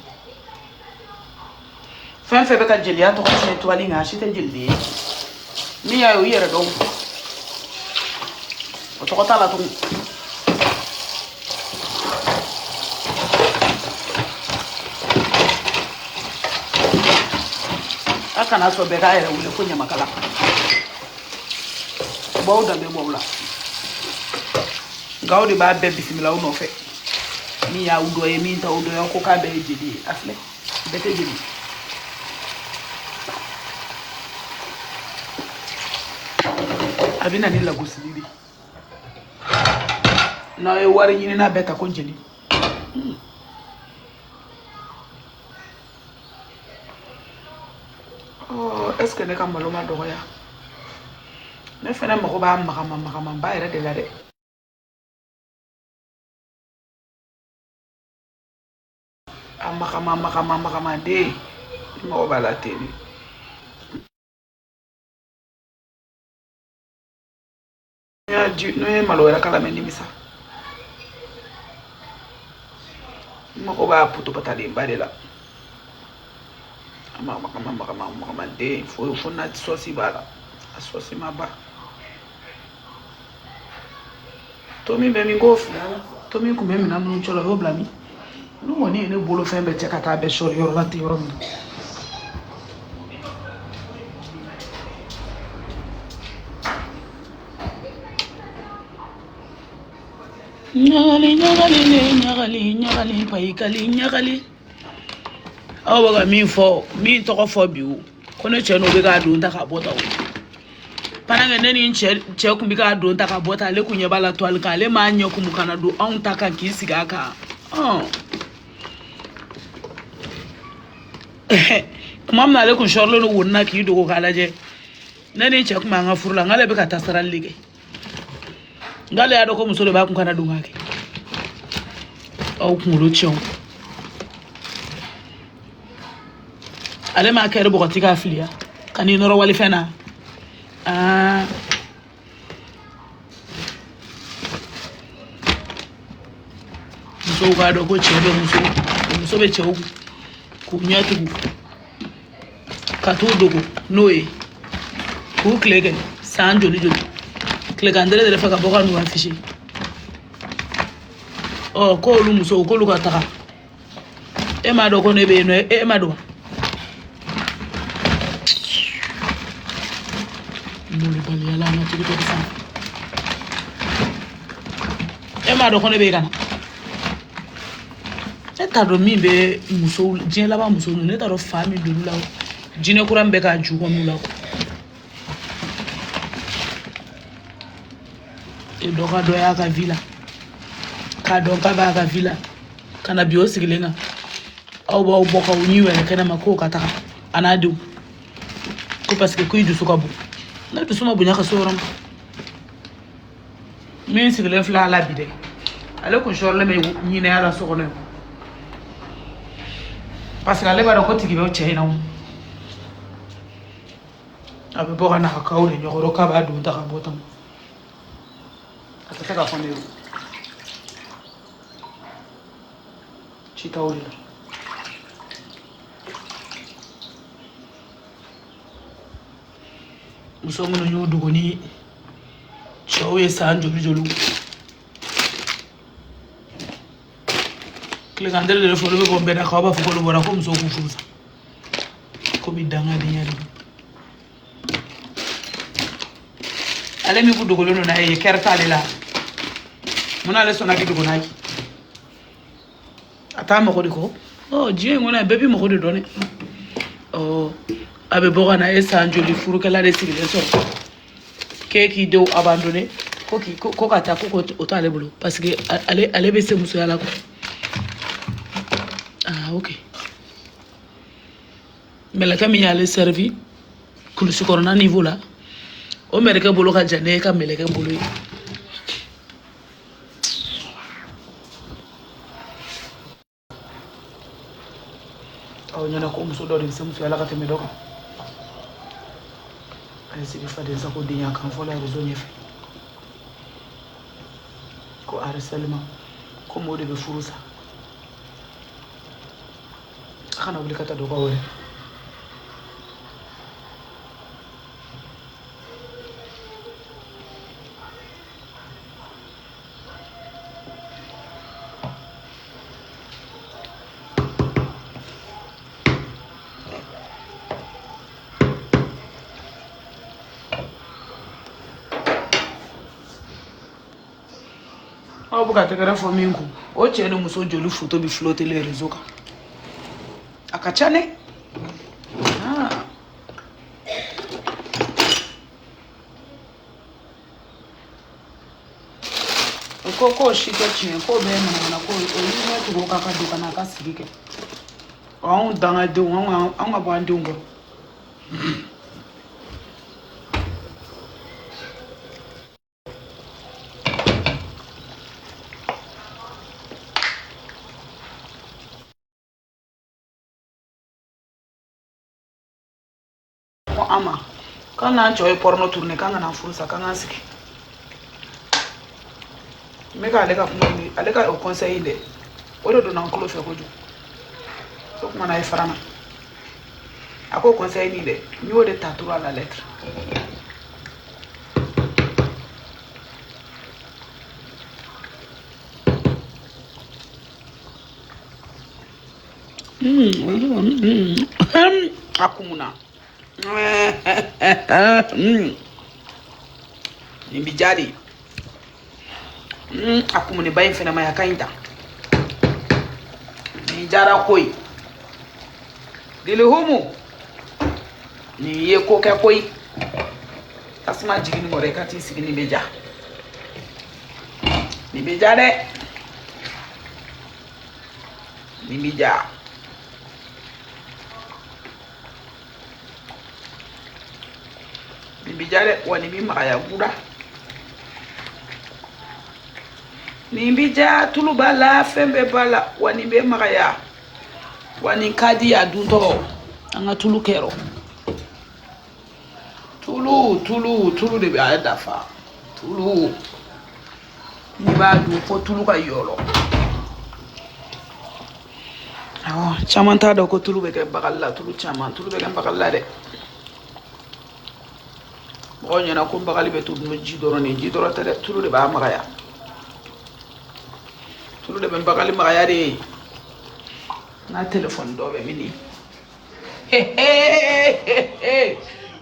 fɛn fɛn bɛ ka jeliya tɔgɔ tiɲɛ tuwali nka a si tɛ jeli de ye min y'a ye o i yɛrɛ dɔn o tɔgɔ t'a la tugun a kana sɔn bɛɛ k'a yɛrɛ wele ko ɲamakala b'aw danbe b'aw la nka aw de b'a bɛɛ bisimila aw nɔfɛ min y'aw dɔ ye min t'aw dɔ ye ko k'a bɛɛ ye jeli ye a filɛ bɛɛ tɛ jeli Abina ni lagusili. Na e wari nyini na beta konjeli. Oh, est-ce que ne ka maloma doya? Ne fena mako ba makama ba ere de la de. Makama de. Mo ba la télé. Ya no e malo era kala meni misa. Mako ba puto patali ba de la. Makama de faut na sosi bala. Sosi maba. Tomi be mi gofu. Tomi ku me mi na mu cholo ho blami. No woni ne bolo fe be check ata be short yoro lati yoro mi. Nyagali paikali. Awa ga mi fo mi to fo biu. Kono che no be ga do nta ka bota o. Pananga neni che ku bi ga do nta ka bota le kunye bala to al ka le ma anya ku mu kana do on ta ka ki siga ka. Mam na le kun shorlo no wonna ki do ko kala je. Neni che ku ma nga furla ngale be ka tasaral lige. Ngale ya do ko musolo ba kun kana do ngake. Au kun chon. Ale ma kere bokoti ka filia. Kani noro wali fena. Muso ga do ko chebe muso be chewu. Ku nyatu ka to dogo noe. Ku klege san joli. Klege andere de fa ka boka no affiché. Oh ko lu muso ko lu ka taka. E ma do ko ne be no e ma do. Ema do kono be kana eta do mi be muso jin la ba muso ne ta do famille do la jine kuran be ka ju ko mu la e do ka do ya ka villa ka do ka ba ka villa kana bio sigilenga au ba bo ka uniwe kana mako ka ta anadu ko parce que ko yidu suka bu na to suma bunya ka soram min sigile fla la bide ale ko shorle me nyine ala so kono parce que ale ba ko tigi be chena abe bo kana ka kawle nyoro ka ba du ta ka botam ata ka fone chita uli musomo no nyodo ko ni chowe sanjo bijolu kle kandele le folo be ko beda ka ba fuko lo bora ko muso ku fuza ko bi danga de nyari ale mi budo golo no na e kerta le la mona le sona ki do na ki ata mo ko diko oh jie ngona bebi mo ko do ne oh abe boga na e sanjo li furu kala de sigile so qui do abandonné ko kata ko autant aller boulot parce que aller baisser muso yala ko OK mais la kami yale servi kulu su corona niveau là o mereka bolo ka jane ka meleka bolo nyana ko muso do de muso yala ka teme doka si il faut des accords d'ignan quand faut la raison fait ko harcèlement comme au début furusa kana obligata do ko wole buka tegera fo minku o chene muso joli photo bi flotter les réseaux ka akachane Ko shi ke chin ko be na ko o yi me to ka ka do kana ka sigi ke. On danga do on ga ba ndungo. Ama kana joy porno tourner kanga na furusa kanga siki meka alega au conseil de odo do na nkulo fe koju so kuma na ifarana ako conseil ni de ni o de tatouer à la lettre akumuna Nimbijadi akumune bayin fena maya kainta ni jara koi dile homo ni ye ko ka koi tasma jigini more kati sigini beja ni beja de ni beja Nimbijare wani bi makaya guda nimbija tulu bala fembe bala wani be makaya wani kadi ya dunto anga tulu kero tulu de be dafa tulu ni ba du ko tulu ka yolo awa chamanta do ko tulu be ke bagalla tulu chaman tulu be ke bagalla de Onya na ko bagali be tudu jidoro ni jidoro tare tulu de ba magaya tulu de ben bagali magaya de na telephone do be mini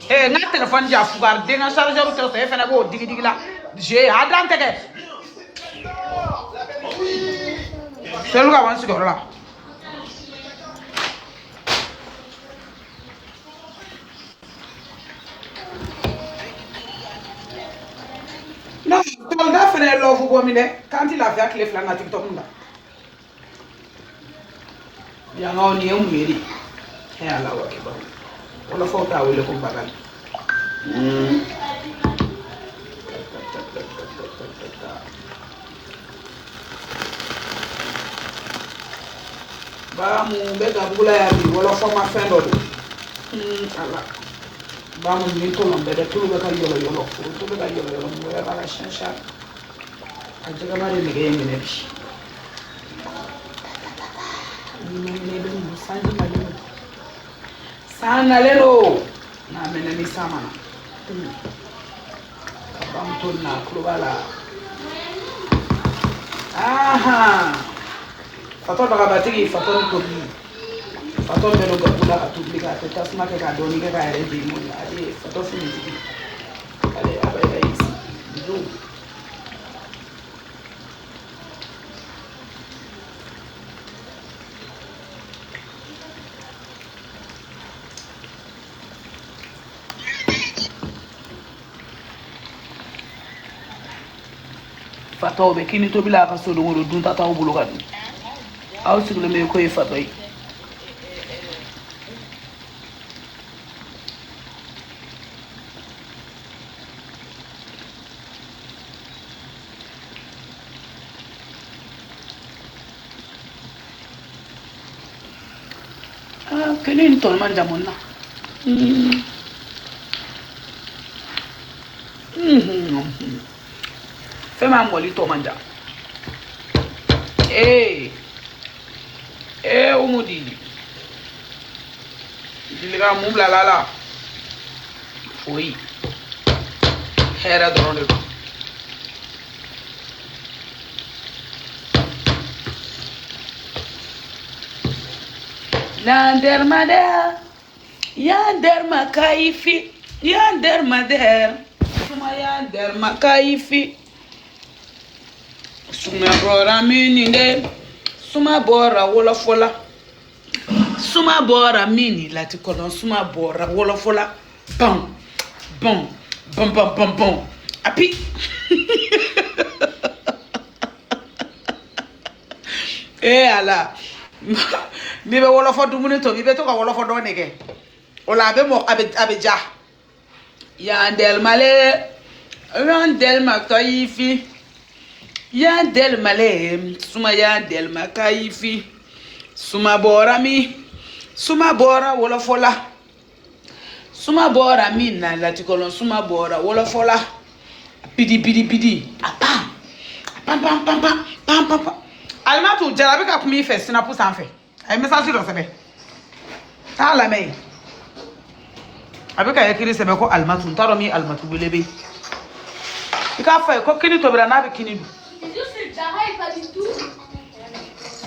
na telephone ja fugar de na charger to te fena go digi la je hadran tege selu ga wan sigoro la Non, tu vas faire l'offre pour moi quand il a fait avec les flancs à TikTok. Il y a un nié ou miri. Et à la waki ba. On a fait ta ou le combagal. Ba mu bega bula ya bi wala fo ma fin do. Ala. Ba mu ni to lombe de tulu beka yolo tulu beka yolo mo ya bala shansha ajaga mari ne ge ngene bi ni do mo sanji mali sana lelo na mena mi sama ba mu to na klubala aha fato daga batigi fato ko bi fato melo ga kula ka tublika ta tasma ka doni ga ga re di mo ade fato fini di ade abai ga isi do fato be kini to bila ka so do ngoro dun tata o bulu ka du aw siglo me ko e fato yi Kini tol manja monna. Fema moli to manja. Umudi. Diliga mubla lala. Foi. Era drone. Nander mader, yander makaifi, yander mader, suma yander makaifi, suma bora mini de, suma bora wolofola, suma bora mini lati kono suma bora wolofola, bam, bam, bam bam bam bam, api. Eh ala. Bibe wolo fo dumuni to bibe to ka wolo fo do neke. Ola be mo abeja. Ya del male. Ran del makaifi. Ya del male. Suma ya del makaifi. Suma bora mi. Suma bora wolo fola. Suma bora mi na latikolon suma bora wolo fola. Pidi. Apam. Pam. Almatu jarabe ka kumi fe sina pou san fe. Ay message do sebe. Ta la me. Abe ka yakiri sebe ko almatu ntaro mi almatu belebe. Ika fa ko kini to bra na be kini du. C'est sûr que Jara est pas du tout.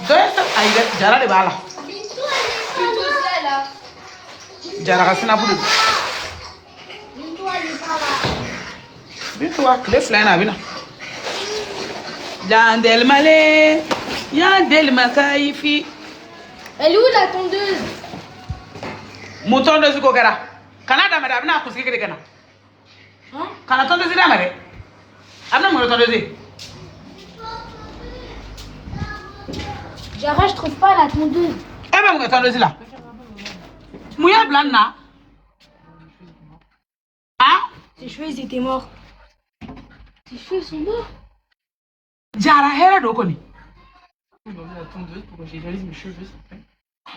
Doyesa ay jara de bala. Bintou, elle est pas là. Jara ka sina bulu. Bintou, elle est pas là. Bintou wa kle flana bina. Jandel male. Yandel makaifi. Elle est où la tondeuse? Mon tondeuse ko kera. Canada madame na kusiki kede kana. Hein? Kana tondeuse da mare. Amna mo tondeuse. Jara, je trouve pas la tondeuse. Eh ben mo tondeuse là. Mouya blanna. Hein? Ses cheveux, ils étaient morts. Ses cheveux sont morts. Jara hera do koni. La tondeuse pour que j'égalise mes cheveux, s'il te plaît.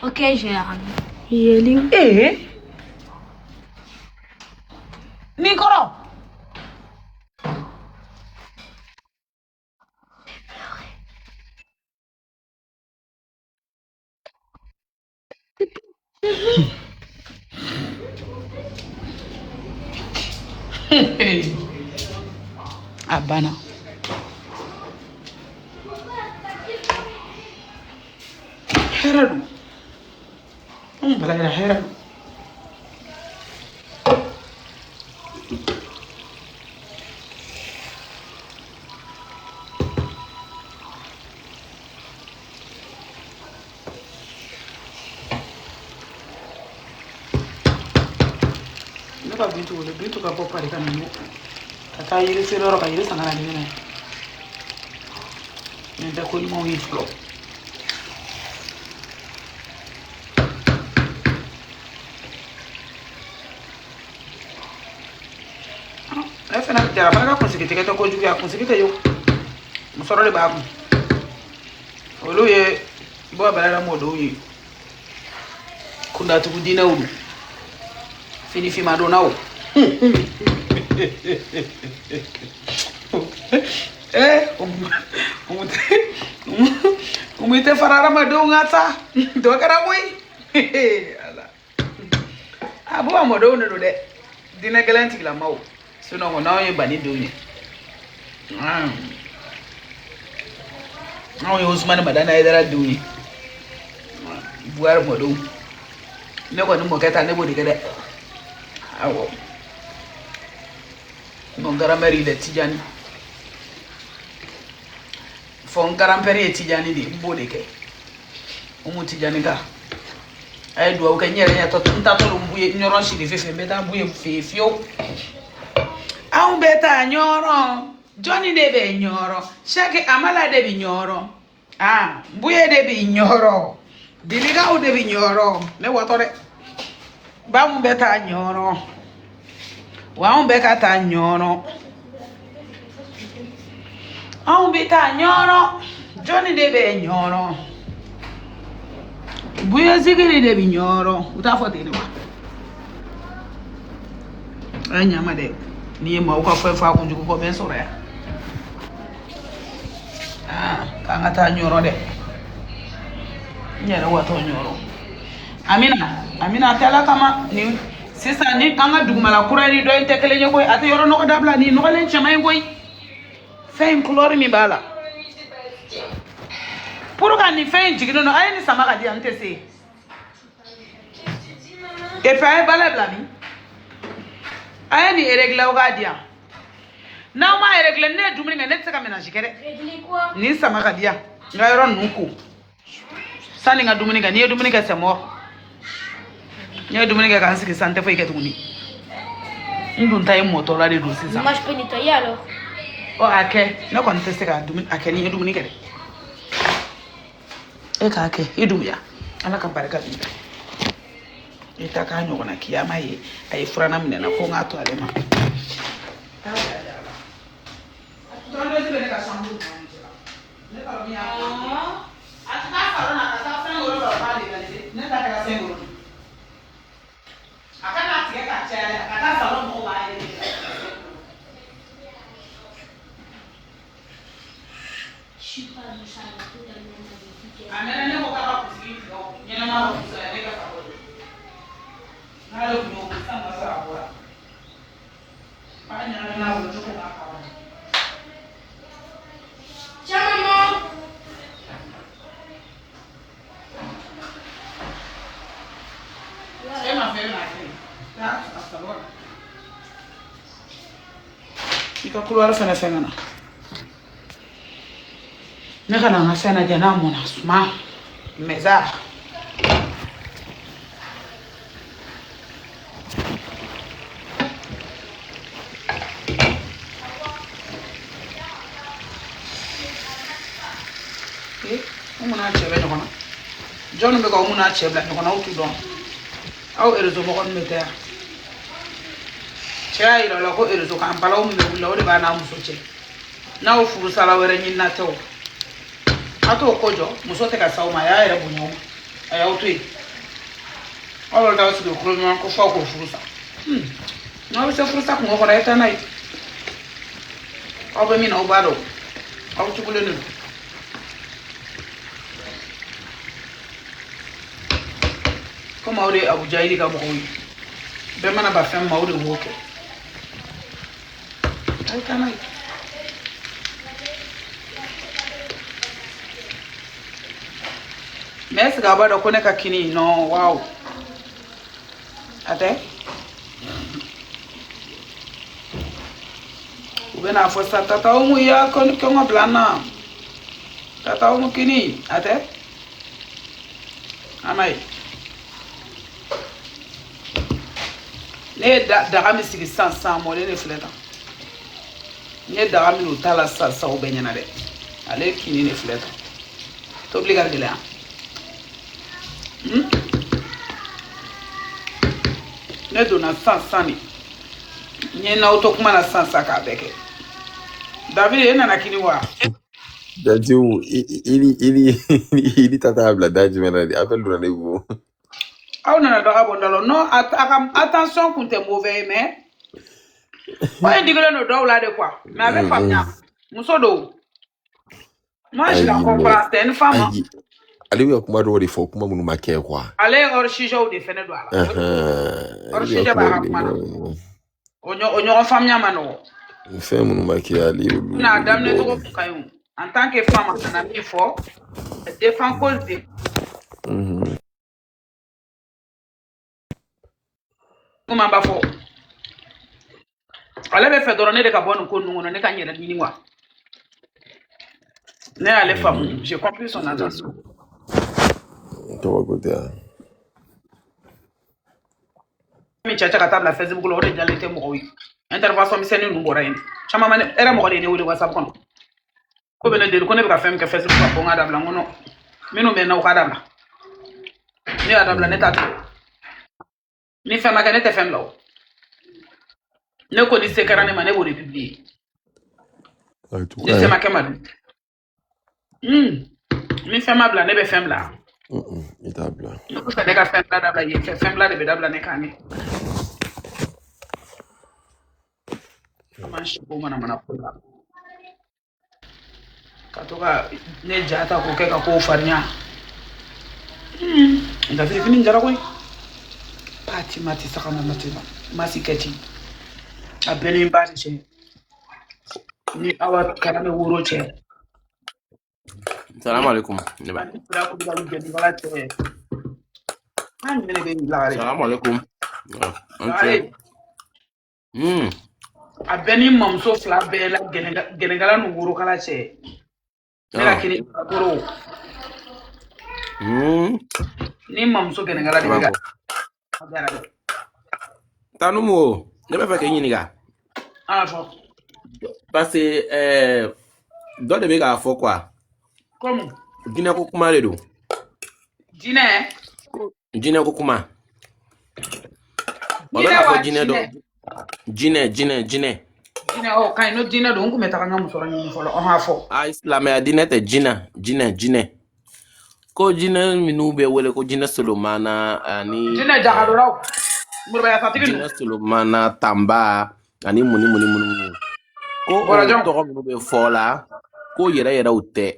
Ok, je vais la ramener. Et elle est où? Eh? Nikoro. Abana. Heradu. Bala ila heradu. Naka bintu ka popa de kana no. Tata yiri se loro ka yiri sangana ni ne. Nenda ko mo yi flo. Fena jara fana ka konsikite ke to ko juya konsikite yo musoro le ba ku olu ye bo bala mo do yi kunda tu dina ulu fini fi madona o umite farara mado ngata do kara boy ala abu amodo no de dina galanti la mawo sinon on a eu bani douille. Non, Ousmane madana edara douille. Boire modo. Ne ko mo keta ne bodi kede. Awo. Mon garameri de Tijani. Fon garamperi Tijani di bodi ke. Umu Tijani ka. Ay do ko nyere ya to ntato lumbuye nyoron shi di fefe meta buye fefio. Aun beta nyoro Johnny debe nyoro Shake amala debe nyoro Buye debe nyoro Diliga u debe nyoro Ne watore Ba un beta nyoro Wa un beka ta nyoro Aun beta nyoro Johnny debe nyoro Buye zigiri debe nyoro Utafote ni wa Nyama de ni ma ko fa ko njugo ko ben sore ka ngata nyoro de nyere wato nyoro amina tala kama ni sisa ni kanga dugumala kurani do intekele nyoy ata yoro no dabla ni no len chama ngoy fein couleur mi bala pour ka ni fein jigino no ay ni sama ka di antese e fa bala blami Ayani régler au gardien. Non, ma régler ne dumuni ne tsaka ménage kere. Régler quoi? Ni sama gadia. Ngairo nuku. Sani nga dumuni ga ni dumuni ga c'est mort. Ni dumuni ga kan siki santé fo iketuni. Ndun tay moto la de dossier ça. Moi je peux nettoyer alors. Oh, ok. Ne kon tester ka dumuni akeni dumuni kere. Ekake, iduya. Alaka baraka bibe. Itaka nyona kiyama ye. Ay frana mine na ko ngato alema. Ika couloir fana fengana. Neka na ngafena jana mona sma meza. Mona chebe nyona. John me ko mona chebe nyona utu don. Au erezo mo kon meter. Chai la ko erezo kan pala mo me lo de bana mo soche. Na o furu sala were nyin na to. Ato kojo musote ka sauma ya era bunyo. Aya utui. Olo da su ko no ko fa ko furu sa. Na se furu sa ko ko ra eta nai. Obe mi na obado. Au tukule ni. Como ore Abuja ili ka mo yi. Be mana ba fem ma ore woke. Ai kanai. Mes gaba da kone ka kini no wow. Ate? Ube na fosa tata umu ya koni kongo blana. Tata umu kini, ate? Amai. Ne daga mi sigi san mo le fleta. Ne daga mi utala sa ubenya de. Ale kini ne fleta. To obligar de la. Ne dona sani. Nye na auto kuma na sansa ka beke. David ena na kini wa. Daji ili tata habla daji mena di appel dura nebu. Au na daga bondalo no attention kun te mauvais mais. Oye digolo no do la de quoi. Mais avec famia. Muso do. Moi je la comprends, c'est une femme. Ale wi akuma do fo kuma munu make kwa. Ale or shijo de fene do ala. Or shijo ba akuma. Onyo famia mano. Fe munu make ali. Na dame ne to kayo. En tant que femme, on a mis fort. Défend cause de. Comment ba fort. Ale be fait donner de carbone ko nous on ne ka nyere ni wa. Ne ale femme, j'ai compris son intention. Toi côté. Mi chacha ka table Facebook lo de jalete mo wi. Intervention mi seni nu bora yin. Chama man era mo de ne wuli WhatsApp kono. Ko bene de ko ne ka fem ke Facebook ko ngada bla ngono. Minu me na o kada bla. Ni ada bla neta. Ni fema ka neta fem lo. Ne ko ni se karane mane bo de publier. Ni se ma kema. Ni fema bla ne be fem la. Itabla. No ko se ka fem bla da bla ye fem bla de be da bla ne kani. Comment je peux mana katoka ne jata ko keka ko farnya nda fini njara koy pati mati saka mati masikati abeli mbati che ni awa kana me wuro che. Salam alaikum. Salam alaikum. Abeni mamso fla bela genegala no wuro kala che. Nela kini koro. Ni mamso genegala diga. Tanumo, ne be fa ke yin ga. Ah fo. Parce que do de be ga fo quoi. Comment? Gina ko kuma le do. Jine ko kuma. Jine. Oh, kind no Jine don't come metanga musoro follow on half. Islam ya dine te Jine. Ko Jine minube wele ko Jine Solomana ani. Jine jagadora. Jine Solomana Tamba ani muni. Ko to minube fola. Ko yera ute.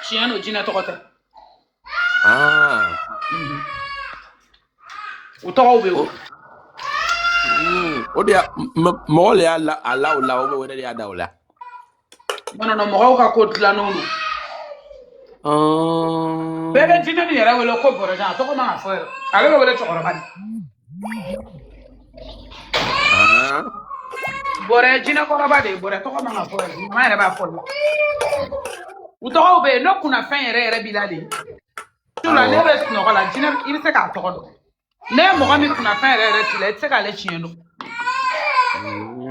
Chiano Jine tokote. Utoka ube. Odia mole ala obe wede ya daula. No mo ka ko tla no. Bebe Jine ni yera wele ko boroja to ko ma fo. Ale wele chokoro bani. Bore Jine ko rabade bore to ko ma fo. Ma yera ba fo. Utoka ube no kuna fen yera bilade. Tu la lebe no la Jine il se ka to ko. Ne mo ga mi kuna fen yera tile se ka le chieno.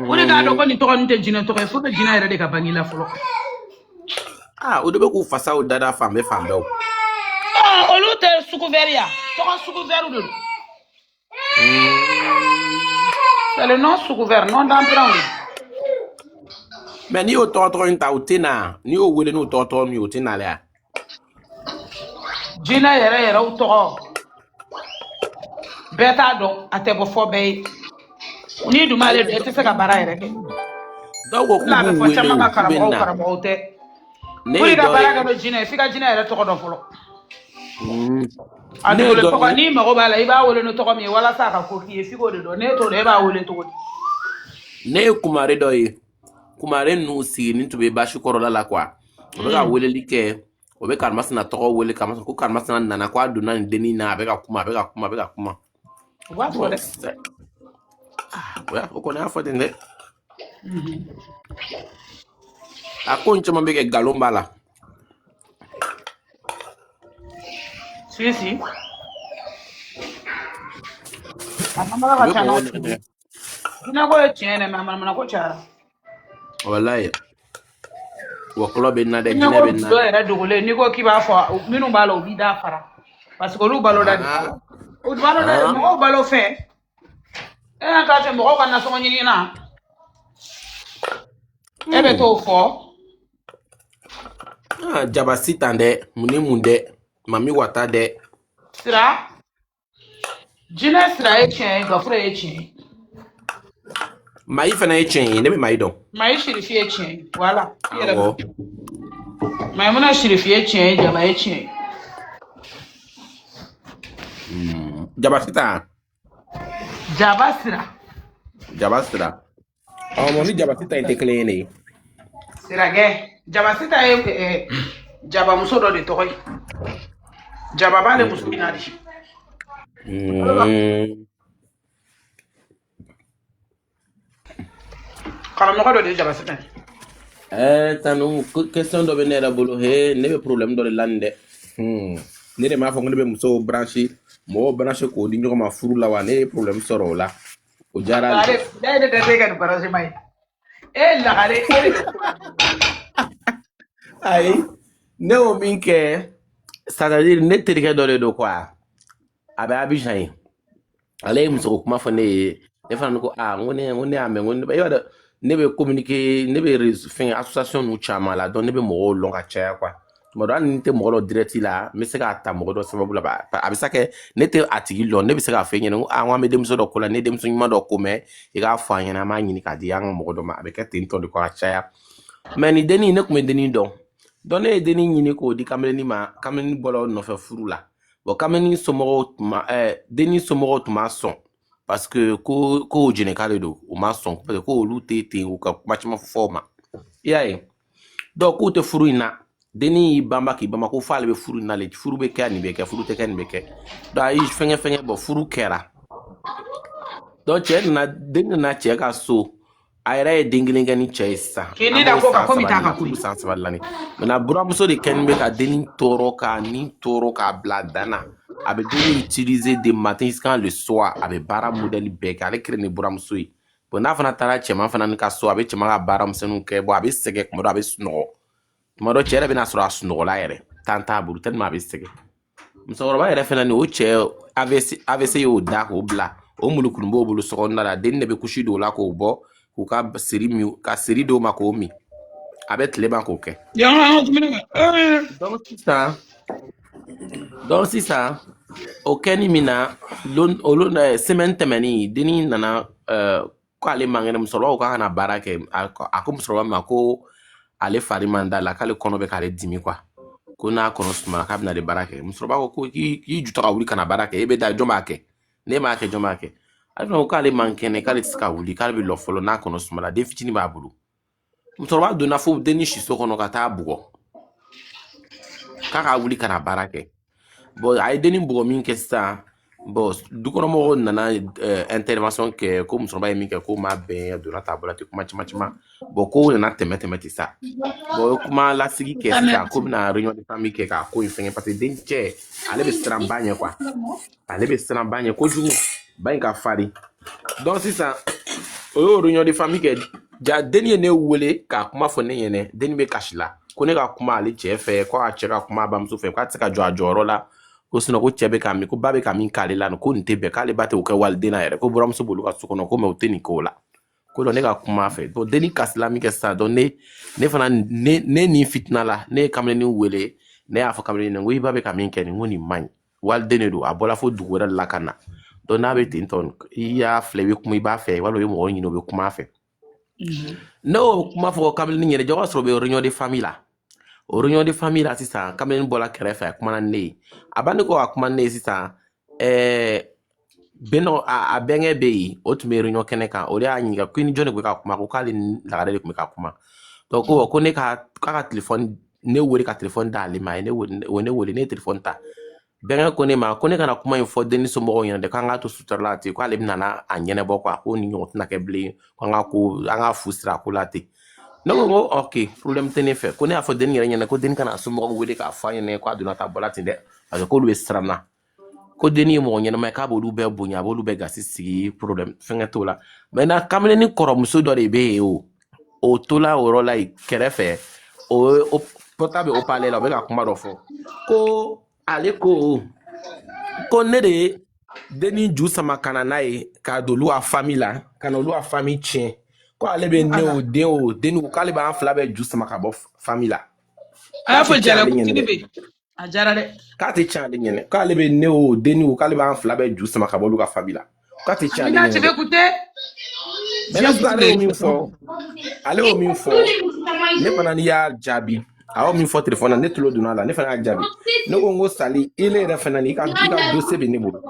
Ode ga do ko ni to ko nte Jine to ko fo ke Jine yera de ka bangila folo. Ode be ku fasa o dada fambe o. Olute sukuveria. To ko sukuveru do. C'est le nom sous-couvert, non d'emprunter. Mais ni au torto inta utina, ni au wele no torto mi utina la. Jina yera o toro. Beta do atebo fobe. Ni du male de te saka bara yere ke. Do go ku La be fo chama wele makara karamo te. Kuri da bara ga do Jina, fika Jina yera toko do folo. Ani wole toko ni mago bala iba wole no toko mi wala saka ko ki fiko de do ne to de ba wole to. Ne kumare doyi. Kumare nu si ni to be bashi korola la kwa. Obe ka wele like, obe karmas na toko wele karmas ko karmas na nana kwa duna ni deni na abe ka kuma. What for that? Well, o kona afọ de. Ako nchama be ke galomba la. Si. Mama ba chana. Ina ko chene mama ko chara. Wallahi. Wakolo be na de Ina Jine ko be na. do era dogole ni ko ki ba fo minu ba lo bi da fara. Parce que lu balo da. O balo da mo balo fe. Ka te mo ko na so nyini na. Ebe to fo. Jabasita nde, muni munde, mami wata de. Sira. Jine sira echen, gafure echen. Mai fana echen, ne be mai don. Mai shirifi echen, voilà. Mai muna shirifi echen, jaba echen. Jabasita. Jabasira. Moni Jabasita inte clean. Sira ge. Jabasita jaba muso do de toy. Jaba ba le muso binadi. Kala no do de Jabasita. Tanu question do be nera bolo he ne be problème do le lande. Ne de ma fo ngbe muso branché ko di ñoma furu la wa ne problème soro la. O jara. Dai de ga branché mai. La gare Ay, ne o minke, c'est-à-dire ne terike dole do kwa. Abe Abidjan. Ale muso kuma fa ne fa no ko ngone ame ngone ba yada ne be communiquer ne be fin association nu chama la don ne be mo longa cha kwa. Mo do an te mo lo direct la, me se ka ta mo do sababu la ba. Abisa ke ne te atigi lo ne be se ka fe nyene wa me dem so do ko la ne dem so nyima do ko me e ga fa nyena ma nyini ka di an mo do ma abe ke tin to de ko cha. Mais ni deni ne kuma deni don. Donne deni nyini ko di kameni bolo no fe furu la. Bo kameni somo deni somo tuma son parce que ko Jine kale do o ma son parce que ko lute te o ka machima forma. Yaye. Donc ko te furu ina deni bamba ko fa le be furu ina le furu be ka ni be ke furu te ka ni be ke. Do ai fenye bo furu kera. Donc deni na che ka so ayra dingilinga ni chesa kini da ko ka komita ka kuli sansabalani na buramuso de kenbe ka deni toro ka bladana abe deni utiliser des matins jusqu'à le soir abe bara modèle bek ale kreni buramuso yi bon na fana tara chema fana ni ka so abe chema ka bara msenu ke bo abe sege ko abe sno mo do chere be na so asno la yere tanta buru tellement abe sege musokɔrɔba yɛrɛ fɛnɛ ni o cɛ AVC y'o da k'o bila o mulukuru b'o bolo sokɔnɔna la den de bɛ kusi dɔw la k'o bɔ k'u ka seri dɔw ma k'o min a bɛ tile ban k'o kɛ donc sisan o kɛni min na olu semaine tɛmɛni denni nana ko ale man kɛnɛ musokɔrɔba ko k'a kana baara kɛ a ko musokɔrɔba ma ko ale fari man da la k'ale kɔnɔ bɛ k'ale dimi quoi ko n'a kɔnɔ sumana k'a bɛna de baara kɛ musokɔrɔba ko k'i ju ka wuli kana baara kɛ e bɛ da jɔn b'a kɛ ne m'a kɛ jɔn b'a kɛ ale fana ko k'ale man kɛnɛ k'ale tɛ se ka wuli k'ale bɛ lɔ fɔlɔ n'a kɔnɔ sumana den fitinin b'a bolo musokɔrɔba donna fo denni si so kɔnɔ ka taa bugɔ k'a ka wuli kana baara kɛ bon a ye denni bugɔ min kɛ sisan bon dukɔnɔmɔgɔw nana intervention kɛ ko musokɔrɔba ye min kɛ k'o ma bɛn a donna taabolo la ten kuma caman bon ko nana tɛmɛ ten sa bon o kuma lasigi kɛ sisan ko bɛna réunion de famille kɛ k'a ko in fɛngɛ parce que den cɛ ale bɛ siran ba ɲɛ quoi ale bɛ siran ba ɲɛ kojugu ba in ka farin donc sisan o y'o réunion de famille kɛ ja denni ye ne wele k'a kuma fɔ ne ɲɛnɛ denni bɛ kasi la ko ne ka kuma ale cɛ fɛ ko a cɛ ka kuma a bamuso fɛ k'a tɛ se ka jɔ a jɔyɔrɔ la ko sinon ko cɛ bɛ ka min ko ba bɛ ka min k'ale la ko nin tɛ bɛn k'ale ba tɛ o kɛ waliden na yɛrɛ ko buramuso b'olu ka so kɔnɔ ko mɛ o tɛ nin k'o la ko donc ne ka kuma a fɛ donc denni kasila min kɛ sisan donc ne fana ne nin fitina la ne ye kamalennin wele ne y'a fɔ kamalennin ko i ba bɛ ka min kɛ nin ko nin man ɲi waliden de don a bɔra fo dugu wɛrɛ de la ka na donc n'a bɛ ten tɔ i y'a filɛ i bɛ kuma i b'a fɛ walima i bɛ mɔgɔ ɲini o bɛ kuma a fɛ ne y'o kuma fɔ kamalennin ɲɛna jɔn ka sɔrɔ o bɛ réunion de famille la o réunion de famille la sisan kamalennin bɔra kɛrɛfɛ a kumana ne ye a ba ne ko a kuma ne ye sisan bɛnɔ a bɛnkɛ bɛ yen o tun bɛ réunion kɛnɛ kan o de y'a ɲininka ko ni jɔn de tun bɛ ka kuma ko k'ale ni lagare de tun bɛ ka kuma donc ko ne k'a ka téléphone ne wele ka téléphone d'ale ma ne wele ne ye téléphone ta bɛnkɛ ko ne ma ko ne kana kuma in fɔ denni somɔgɔw ɲɛna de k'an k'a to sutura la ten k'ale bɛna a ɲɛnabɔ quoi ko ni ɲɔgɔn tɛna kɛ bilen ko an ka fu sira a ko la ten ne ko n ko ok problème tɛ ne fɛ ko ne y'a fɔ denni yɛrɛ ɲɛna ko denni kana somɔgɔw wele k'a fɔ a ɲɛna k'a donna ta bɔla ten dɛ parce que k'olu bɛ siran na ko denni ye mɔgɔ ɲɛnama ye k'a b'olu bɛɛ bonya a b'olu bɛɛ gasi sigi problème fɛngɛ t'o la maintenant kamalennin kɔrɔmuso dɔ de bɛ yen o tola o yɔrɔ la yen kɛrɛfɛ o portable bɛ haut-parleur la o bɛ ka kuma dɔ fɔ ko ale ko ne de ye denni ju sama ka na n'a ye k'a don olu ka famille la ka na olu ka famille tiɲɛ ko ale bɛ ne o denni ko k'ale b'an fila bɛɛ ju sama ka bɔ famille la a y'a fɔ jara kutini bɛ a jara dɛ k'a tɛ tiɲɛ ale ɲɛnɛ k'ale bɛ ne o denni ko k'ale b'an fila bɛɛ ju sama ka bɔ olu ka famille la k'a tɛ tiɲɛ ale ɲɛnɛ ale y'o min fɔ ne fana ni y'a jaabi a y'o min fɔ téléphone na ne tulo donna a la ne fana y'a jaabi ne ko n ko sali ele yɛrɛ fana ni i ka dossier bɛ ne bolo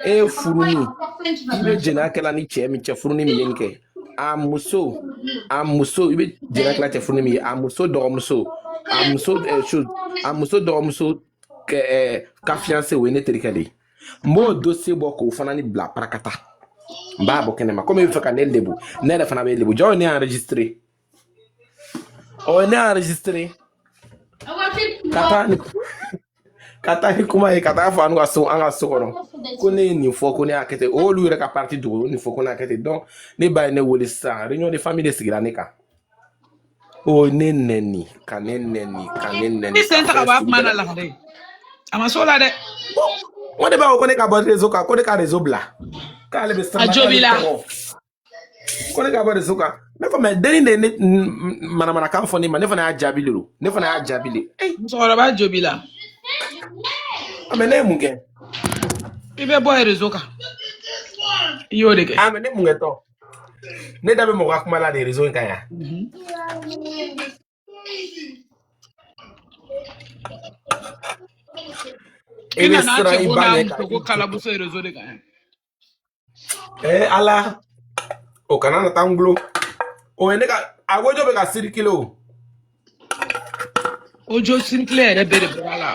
e ye furuni i bɛ jɛnɛya ni cɛ min cɛ furuni min ye nin kɛ a muso i bɛ jɛnɛya cɛ furuni min ye a muso dɔgɔmuso a muso dɔgɔmuso ka fiancé o ye ne terikɛ de ye n b'o dossier bɔ k'o fana ni bila parakata n b'a bɔ kɛnɛma komi i bɛ fɛ ka ne lebu ne yɛrɛ fana bɛ lebu jɔn ye ne enregistré o ye ne enregistré ka taa ni kuma ye ka taa fɔ an ka so kɔnɔ ko ne ye nin fɔ ko ne y'a kɛ ten o y'olu yɛrɛ ka parti dogo nin fɔ ko ne y'a kɛ ten donc ne ba ye ne wele sisan réunion de famille de sigira ne kan o ne nɛni ka ne nɛni ni sen ta ka bɔ a kuma na lagare a ma s'o la dɛ o de b'a fɔ ko ne ka bɔ réseau kan ko ne ka réseau bila k'ale bɛ siran a jobi la ko ne ka bɔ réseau kan ne ko mais denni de ye ne manamanakan fɔ ne ma ne fana y'a jaabi de don ne fana y'a jaabi de musokɔrɔba jobi la mais ne ye mun kɛ i bɛ bɔ réseau kan i y'o de kɛ mais ne mun kɛ tɔ ne da bɛ mɔgɔ ka kuma la de réseau in kan yan i nana cɛ ko n'a muso ko kalamuso réseau de kan yan ala o kana na taa n gulo o ye ne ka a ko jɔ bɛ ka circuler o jo circuler yɛrɛ bɛɛ de bɔra la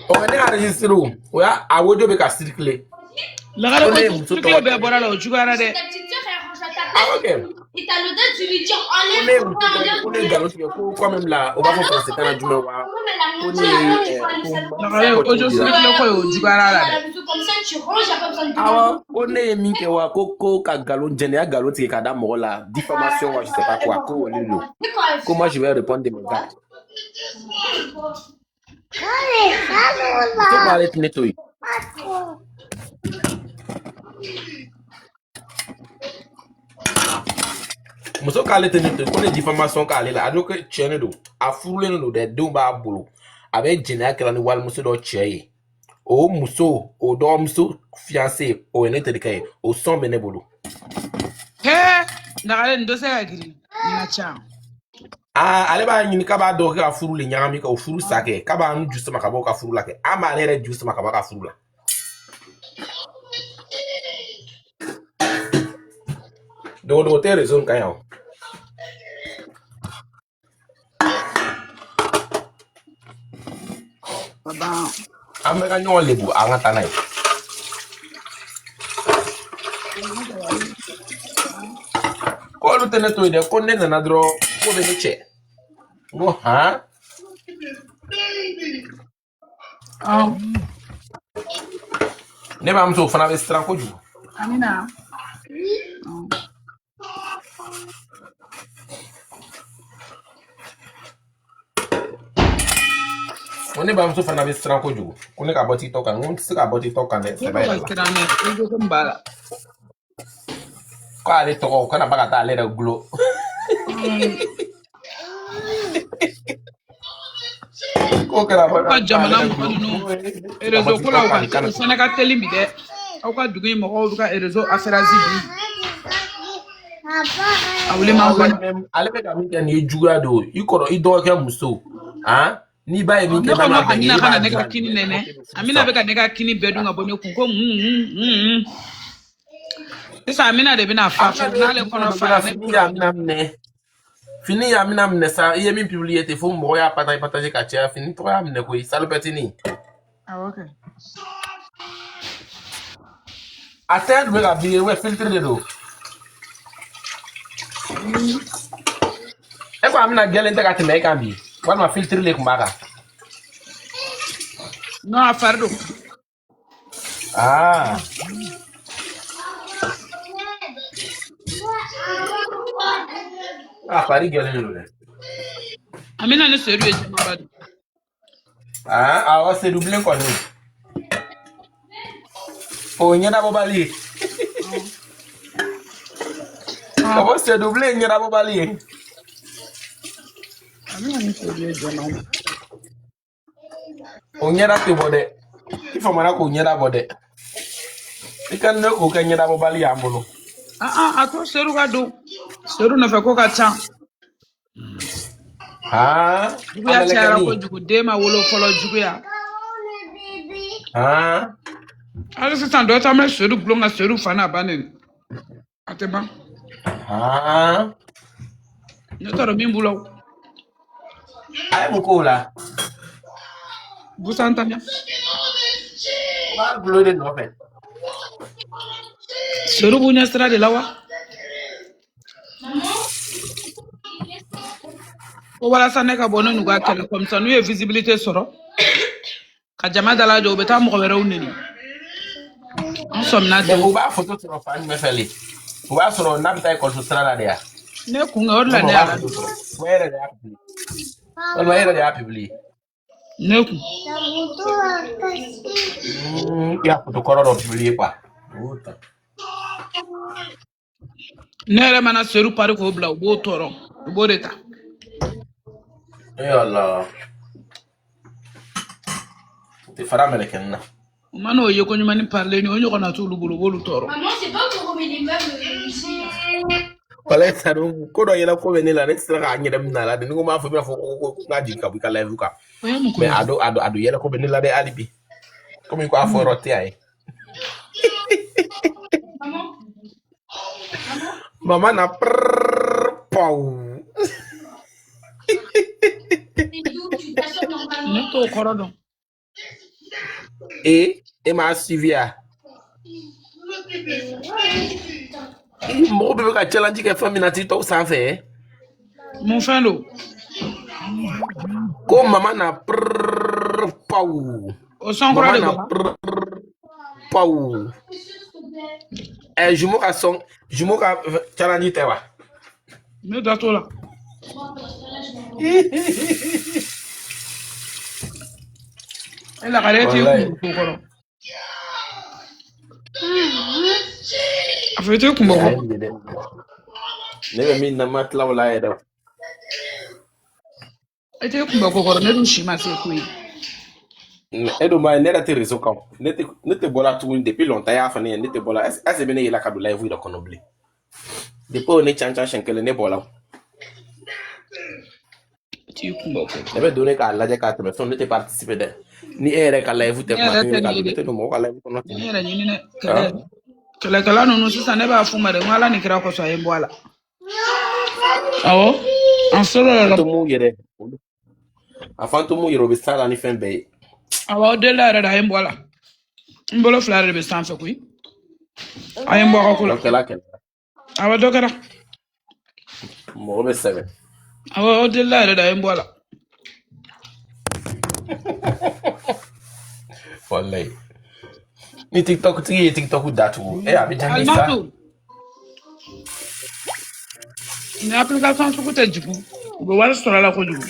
o ye ne ka enregistré o y'a a ko jɔ bɛ ka circuler lagare ko circuler bɛɛ bɔra la o juguyara dɛ ok Et t'as l'audace de lui dire enlève ko ne galon tigɛ ko comme la o b'a fɔ français kan na jumɛn wa ko ne lagare o jo circuler ko o juguyara la dɛ comme ça tu ranges, y'a pas besoin de awɔ ko ne ye min kɛ wa ko ka galon jɛnɛya galon tigɛ ka da mɔgɔ la diffamation wa je sais pas quoi ko o de don ko moi je vais répondre de mes gars Muso k'ale tɛ to yen. Muso k'ale tɛ ne to yen ko ne diffamation k'ale la a n'o kɛ tiɲɛ de don a furulen don dɛ denw b'a bolo a bɛ jɛnɛya kɛra ni walimuso dɔ cɛ ye o muso o dɔgɔmuso fiancé o ye ne terikɛ ye o sɔn bɛ ne bolo. Nagale ndo se ka giri ina cha. Ale b'a ɲini k'a b'a dɔn ka furu le ɲagami ka o furu sa kɛ k'a b'a nu ju sama ka bɔ ka furu la kɛ an b'ale yɛrɛ ju sama ka bɔ ka furu la. Dogo tɛ réseau kan yan o. An bɛ ka ɲɔgɔn lebu an ka taa n'a ye. Ko olu tɛ ne to yen dɛ ko ne nana dɔrɔn ko bɛ ne cɛ. N ko han. Ne bamuso fana bɛ siran kojugu. Amina. Ko ne bamuso fana bɛ siran kojugu ko ne ka bɔ TikTok kan n ko n tɛ se ka bɔ TikTok kan dɛ sɛbɛ yɛrɛ la. Ko ale tɔgɔ kana ba ka taa ale yɛrɛ gulo. Ko kɛra ba ka jamana mɔgɔ ninnu réseau ko la o fana ka teli bi dɛ aw ka dugu in mɔgɔw bɛ ka réseau affairage bi. Ale bɛ ka min kɛ nin ye juguya don i kɔrɔ i dɔgɔkɛ muso n'i ba ye min kɛ n'a ma bɛn Amina kana ne ka kini nɛnɛ Amina bɛ ka ne ka kini bɛɛ dun ka bɔ ne kun ko sisan Amina de bɛna fa n'ale kɔnɔ fa fini y'a Amina minɛ sa i ye min publier ten fo mɔgɔ y'a partager ka caya fini tɔgɔ y'a minɛ koyi salopɛtini. A tɛ dun bɛ ka bi ouais filtre de don. E ko Amina gɛlɛn tɛ ka tɛmɛ e kan bi walima filtre le kun b'a kan. Non a fari don. Fari gɛlɛn don dɛ. Amina ni Seydou ye jɛnɛba don. Awɔ Seydou bilen kɔni. O ɲɛnabɔbali ye. Ka bɔ Seydou bilen ɲɛnabɔbali ye. Amina ni Seydou ye jɛnɛba. O ɲɛda tɛ bɔ dɛ. I famana k'o ɲɛda bɔ dɛ. I ka ne k'o kɛ ɲɛdabɔbali y'an bolo. A to Seydou ka don. Seydou nɔfɛ ko ka ca. Juguya cayara kojugu den ma wolo fɔlɔ juguya. Hali sisan dɔ ta mɛ Seydou bulon ka Seydou fa n'a ba neni. A tɛ ban. Ne t'a dɔn min b'u la o. A ye mun k'o la? Busan Tanya. O b'a gulo de nɔfɛ. Seydou b'u ɲɛ sira de la wa? Ko walasa ne ka bɔ ne n'u ka kɛlɛ comme ça n'u ye visibilité sɔrɔ ka jama dalajɛ u bɛ taa mɔgɔ wɛrɛw neni. An sɔmina de. U b'a photo sɔrɔ fan jumɛn fɛ le? U b'a sɔrɔ n'a bɛ taa ekɔliso sira la de ya? Ne kun o de la ne y'a dɔn. O yɛrɛ de y'a publier. Walima e yɛrɛ de y'a publier. Ne kun. I y'a photo kɔrɔ dɔ publier quoi. Ne yɛrɛ mana Seydou pari k'o bila u b'o tɔɔrɔ u b'o de ta. Yala. O tɛ fara mɛlɛkɛnin na. O mana o ye ko ɲuman ni parler ni o ɲɔgɔnna t'olu bolo u b'olu tɔɔrɔ. Maman, c'est pas pour remettre les meubles ici. Wala sa don ko dɔ yɛlɛ ko bɛ ne la ne tɛ se k'a ɲɛdɛ min na la ni ko m'a fɔ i b'a fɔ ko n ka jigin ka bɔ i ka live kan. Mais a don yɛlɛ ko bɛ ne la dɛ hali bi. Komi ko a fɔ yɔrɔ tɛ yan ye. Maman na pau. Ne t'o kɔrɔ dɔn. E m'a suivi ya. Mɔgɔ bɛ ka challenge kɛ fɛn min na TikTok sanfɛ. Mun fɛn don? Ko maman na pau. O sɔn kɔrɔ de don. Pau. Jumeau ka challenge tɛ wa? Ne da t'o la. Elle a arrêté Wallahi. Afete kumba Ya ko. yi de. Ne be min na matla wala ya da. Ete kumba ko ne rushi ma se kui. Edo ma ne da te réseau kan. Ne te bola tout depuis longtemps ya fa ne te bola. Est-ce bene ila ka do live wi da kono bli. Depuis on est chancha shenkele ne bola. Ti kumba ko. Ne be donner ka la je ka te me son ne te participer de. Ni ere ka live te ma te no mo ka live kono. Ni era nyini ne kala no sisa ne ba fuma de ngala ni kira ko so ayembo ala. Awo. En solo la To mu yere. Afan to mu yero be sala ni fen be. awa de la era da ayembo ala. Mbolo flare be sanfe kui. Ayembo ko kula. Kala kala. Awa dokara. Mo be 7. Awa de la era da ayembo ala. Wallahi. Ni TikTok datu. Abi jangi sa. Almatu. Ni application su kuta jiku. Go wala sora la ko jiku.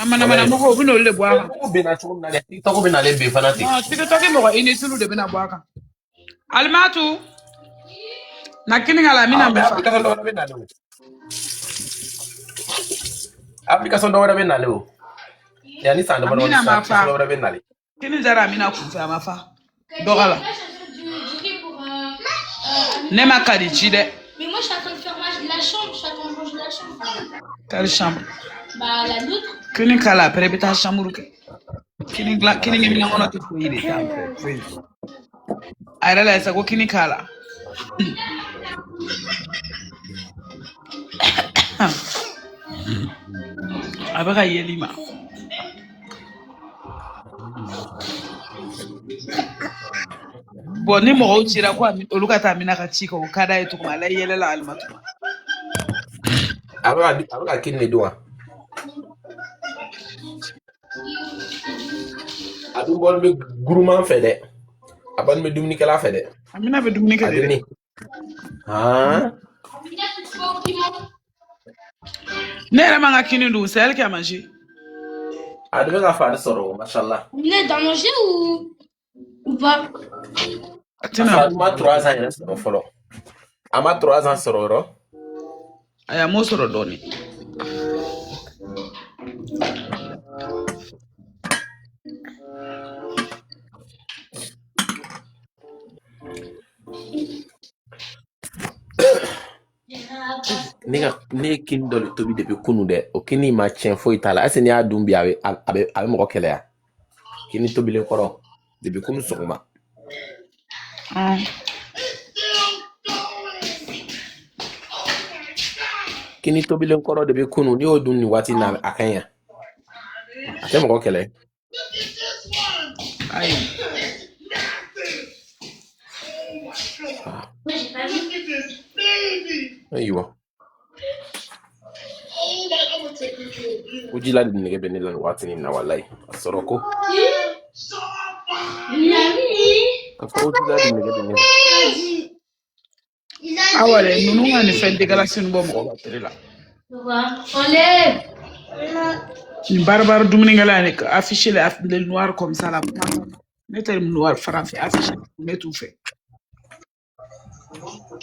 Amana mo ko bino le boaka. Ko be na chum na le TikTok be na le be fanatic. Ah, TikTok mo ko ini sulu de bina boaka. Almatu. Nakini ngala mina mfa. Application do wala be na le. Application do wala be na le. Ya ni sanda bano Amina sa mafa. do wala be na le. Kini zara amina kufa mafa. Dogala. Nema kadi chide. Mais moi, je suis en train de faire la chambre. Je suis en train de ranger la chambre. Quelle chambre? Bah, la nôtre. Kini kala prebita chambre ke. Kini ngimi ngona tu fuide tampe. Ayra la esa ko kini kala. Abaka yelima. Bon ni mo tira kwa oluka ta mina ka chika o kada yetu kuma la yelela almatu. Abaka kinne doa. Adu bol be groupement fait de. Aban me dumni kala fait de. Amina be dumni ke de. Adini. Ah. Nera manga kini ndu c'est elle qui a mangé. Adu ga fa soro machallah. Vous venez d'en manger ou pas? Atina. Ma 3 ans soro folo. Ama 3 ans soro ro. Aya mo soro doni. Ne kin do le tobi depuis kunu de. O kini ma chen fo itala. Ase ni adum bi abe mo kele ya. Kini tobi le koro depuis kunu sokuma. Ah. Kini tobi le koro depuis kunu ni odun ni wati na akanya. Ase mo kele. Aïe. Moi, j'ai pas vu. Ayiwa. Ujila di nige benila wati ni na wallahi. Soroko. Kafa ujila di nige benila. Awale nunu ngani fait dégradation bo mo ko la. Enlève. Ni barbar dumni ngala ne afficher le noir comme ça là. Mettez le noir français afficher mais tout fait.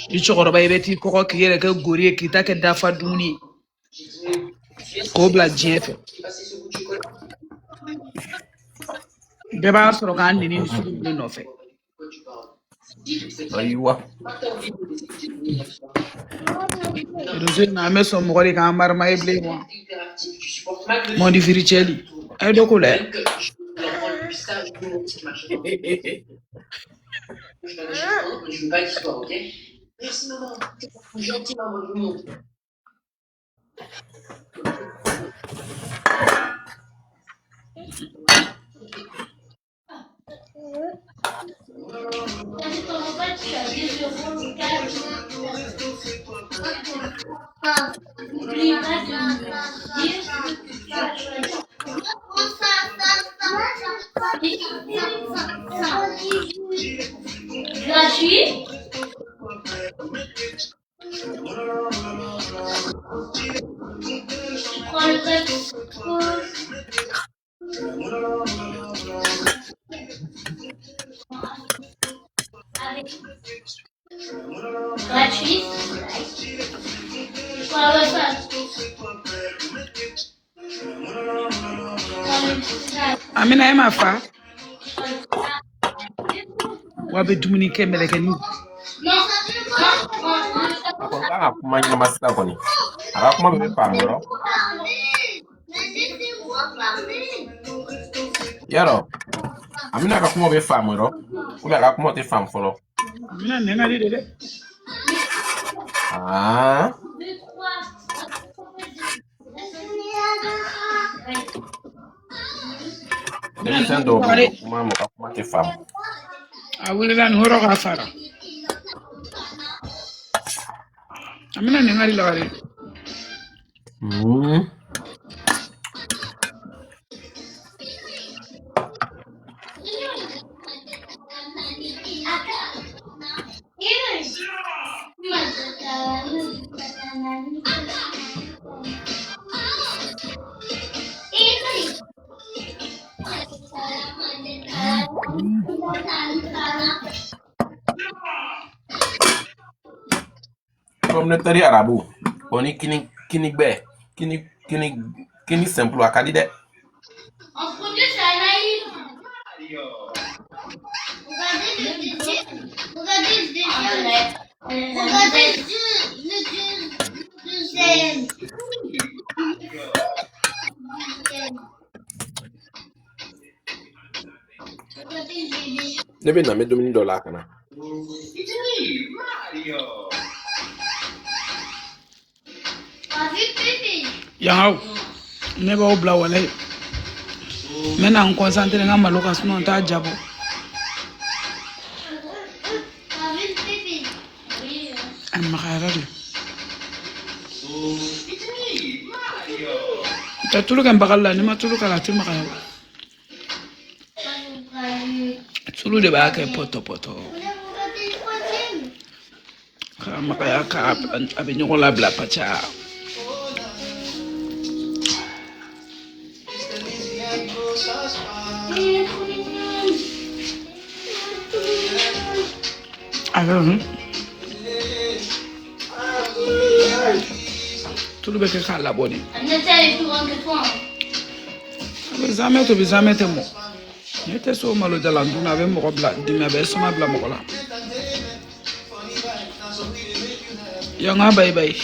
Ichi goroba ibeti ko kiyere ka gori ki ta ke dafa dumni. Ko bla jefe. Beba soro kan ni su ni no fait. Ayiwa. Roger na me so mo gori kan mar ma eble mo. Mo di firicheli. Ay do ko le. Je veux pas qu'il soit, ok? Merci maman. C'est gentil maman, je vous montre. N'oublie pas de me dire. Gratuit. Tu prends le code. Amina ema fa. Wabe dumuni ke melekeni. Ako nga kuma nyama masita ko ni. Ara kuma be fa mo. Yaro. Amina ka kuma be fa mo ro. Ula ka kuma te fa folo. Amina nenga de. Ah. Demi sendo kuma mo ka kuma te fa. Awule lan horo ka fara. Amina nenga di lagare. Comme le tari arabu. Oni kini be. Kini simple akadi de. En produit, c'est un naïf. Regardez le deuxième. Regardez le deuxième. Nebe na me $2 kana. Yang ne ba obla wala. Mena on concentre nga maloka sino ta jabo. Am magarari. Ta tulu kan bagalla ni ma tulu kala ti magara. Tulu de ba ka poto. Ka makaya ka abinyo la bla pacha. Alors, tout le monde est à la bonne. Jamais te mo. N'était so malo de l'anduna avec mon robla, dimabé sama bla mola. Yanga bye.